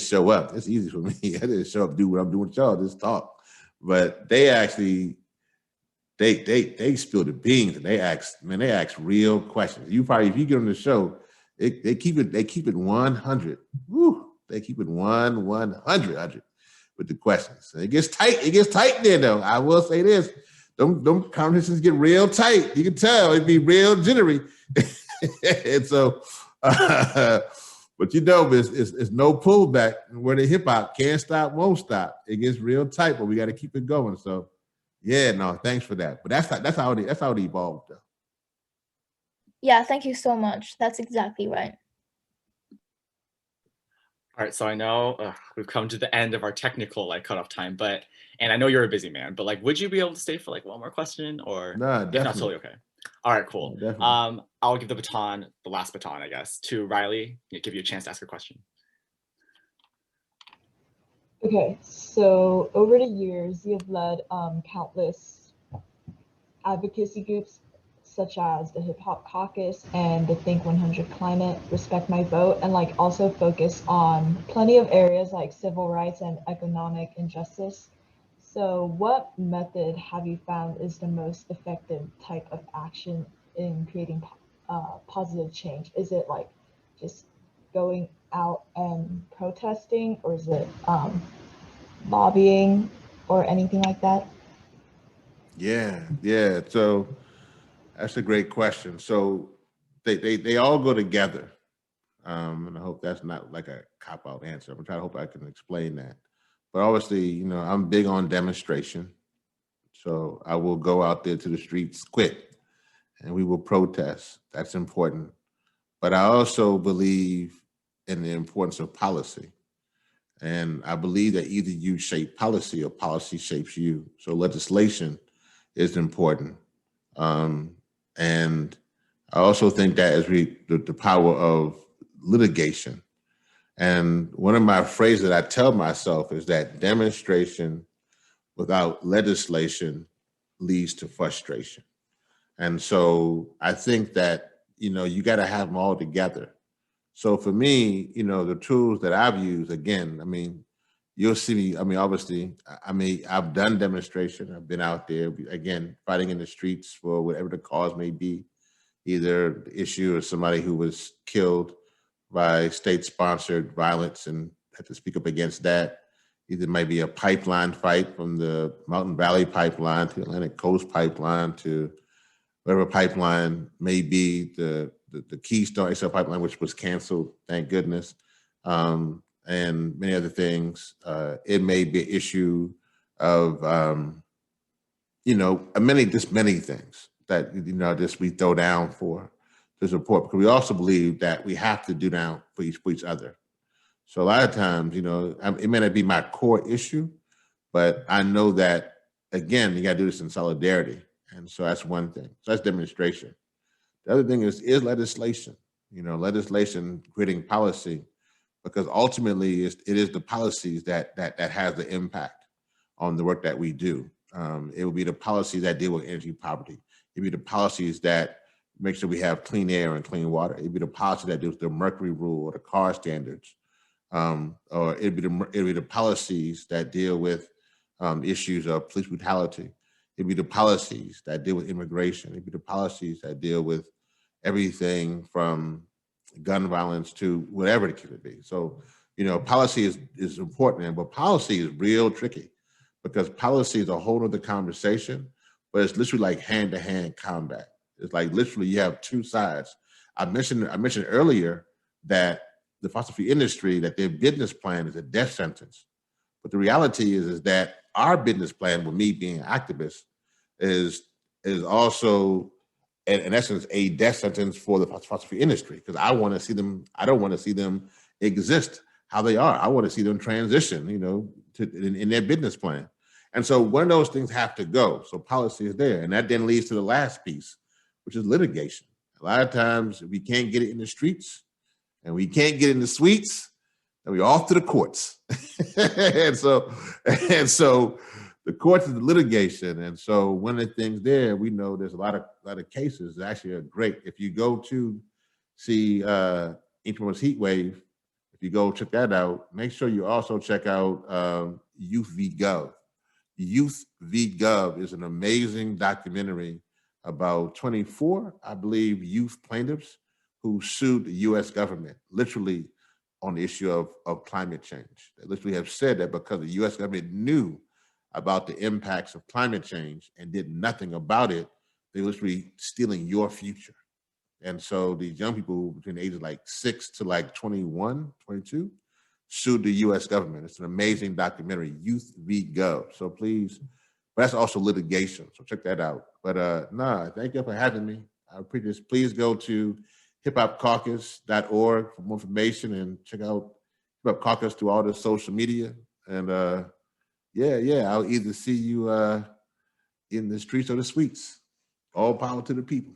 S2: show up. It's easy for me. I just show up, do what I'm doing with y'all, just talk. But they actually, they spill the beans, and they ask real questions. If you get on the show, they keep it 100. Woo, they keep it 100 with the questions. And it gets tight there though. I will say this. Them conversations get real tight. You can tell it'd be real jittery. And so but it's no pullback. Where the hip hop can't stop, won't stop. It gets real tight, but we got to keep it going. So yeah, no, thanks for that. But that's how it evolved though.
S6: Yeah, thank you so much. That's exactly right.
S1: All right, so I know we've come to the end of our technical cutoff time, and I know you're a busy man, but would you be able to stay for one more question, or
S2: no, definitely.
S1: If not, totally okay. All right, cool.
S2: No,
S1: I'll give the last baton, I guess, to Riley. Give you a chance to ask a question.
S7: Okay, so over the years, you have led countless advocacy groups such as the Hip Hop Caucus and the Think 100 Climate, Respect My Vote, and like also focus on plenty of areas like civil rights and economic injustice. So what method have you found is the most effective type of action in creating positive change? Is it like just going out and protesting, or is it lobbying or anything like that?
S2: Yeah. So that's a great question. So they all go together. And I hope that's not like a cop-out answer. I'm trying to hope I can explain that. But obviously, you know, I'm big on demonstration. So I will go out there to the streets quick and we will protest. That's important. But I also believe in the importance of policy. And I believe that either you shape policy or policy shapes you. So legislation is important. And I also think that as the power of litigation. And one of my phrases that I tell myself is that demonstration without legislation leads to frustration. And so I think that, you know, you got to have them all together. So for me, you know, the tools that I've used, again, I mean, you'll see me, I mean, obviously, I've done demonstration. I've been out there, again, fighting in the streets for whatever the cause may be, either the issue of somebody who was killed by state-sponsored violence and had to speak up against that. Either it might be a pipeline fight from the Mountain Valley Pipeline to Atlantic Coast Pipeline to whatever pipeline may be, the Keystone XL pipeline, which was canceled, thank goodness, and many other things. It may be an issue of, you know, many things that, you know, just we throw down for the support, because we also believe that we have to do down for each other. So a lot of times, you know, it may not be my core issue, but I know that, again, you got to do this in solidarity. And so that's one thing. So that's demonstration. The other thing is legislation, you know, legislation creating policy, because ultimately it is the policies that has the impact on the work that we do. It will be the policies that deal with energy poverty. It will be the policies that make sure we have clean air and clean water. It'd be the policy that deals with the mercury rule or the car standards. Or it'd be the policies that deal with issues of police brutality. It'd be the policies that deal with immigration. It'd be the policies that deal with everything from gun violence to whatever it could be. So, you know, policy is important, but policy is real tricky, because policy is a whole other conversation, but it's literally like hand-to-hand combat. It's like literally you have two sides. I mentioned earlier that the fossil fuel industry, that their business plan is a death sentence. But the reality is that our business plan, with me being an activist, is also, in essence, a death sentence for the fossil fuel industry, because I want to see them, I don't want to see them exist how they are. I want to see them transition, you know, in their business plan. And so one of those things have to go. So policy is there. And that then leads to the last piece, which is litigation. A lot of times we can't get it in the streets and we can't get in the suites, and we're off to the courts. and so the courts is the litigation. And so one of the things there, we know there's a lot of cases that actually are great. If you go to see Infamous Heat Wave, if you go check that out, make sure you also check out Youth v. Gov. Youth v. Gov is an amazing documentary about 24, I believe, youth plaintiffs who sued the US government, literally on the issue of climate change. They literally have said that because the US government knew about the impacts of climate change and did nothing about it, they were literally stealing your future. And so these young people between the ages like 6 to like 21, 22, sued the US government. It's an amazing documentary, Youth v. Gov. So please, but that's also litigation. So check that out. But thank you for having me. I appreciate this. Please go to hiphopcaucus.org for more information and check out Hip Hop Caucus through all the social media. And I'll either see you in the streets or the suites. All power to the people.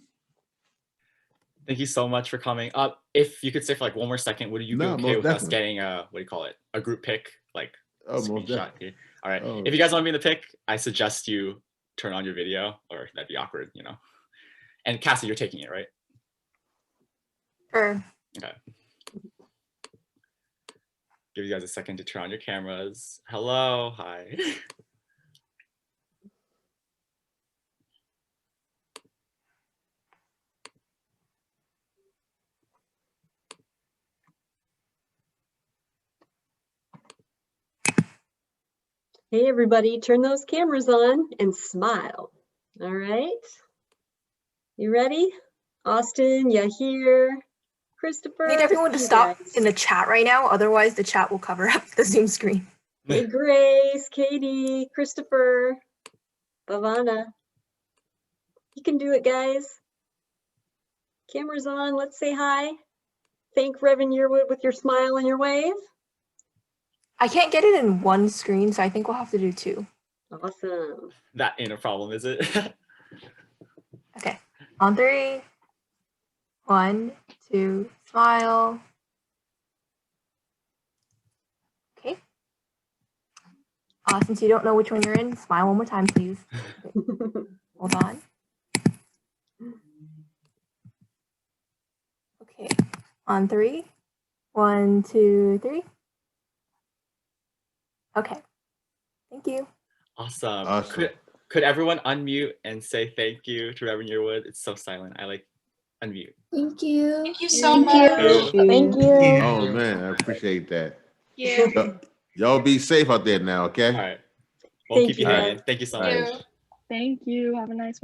S1: Thank you so much for coming up. If you could stay for like one more second, would you be okay with us getting a, what do you call it, a group pic, like screenshot here? All right. If you guys want to be in the pic, I suggest you turn on your video, or that'd be awkward, you know. And Cassie, you're taking it, right?
S3: Sure.
S1: Okay. Give you guys a second to turn on your cameras. Hello, hi.
S8: Hey, everybody, turn those cameras on and smile. All right. You ready? Austin, Yahir, Christopher.
S3: I need everyone to
S8: you
S3: stop
S8: guys.
S3: in the chat right now. Otherwise, the chat will cover up the Zoom screen.
S8: Hey, Grace, Katie, Christopher, Bhavana. You can do it, guys. Cameras on. Let's say hi. Thank Rev Yearwood with your smile and your wave.
S3: I can't get it in one screen, so I think we'll have to do two.
S8: Awesome.
S1: That ain't a problem, is it?
S3: Okay. On 3. 1, 2, smile. Okay. Since you don't know which one you're in, smile one more time, please. Okay. Hold on. Okay. On 3. 1, 2, 3. Okay. Thank you.
S1: Awesome.
S2: Awesome.
S1: Could everyone unmute and say thank you to Rev Yearwood? It's so silent. I like unmute.
S6: Thank you.
S4: Thank you so much.
S7: Thank you.
S2: Oh man, I appreciate that.
S4: Yeah.
S2: Y'all be safe out there now, okay?
S1: All right. We'll
S8: Thank
S1: keep you
S8: you,
S1: hanging.
S8: guys.
S1: Thank you so
S2: All
S1: much.
S2: right.
S9: Thank you. Have a nice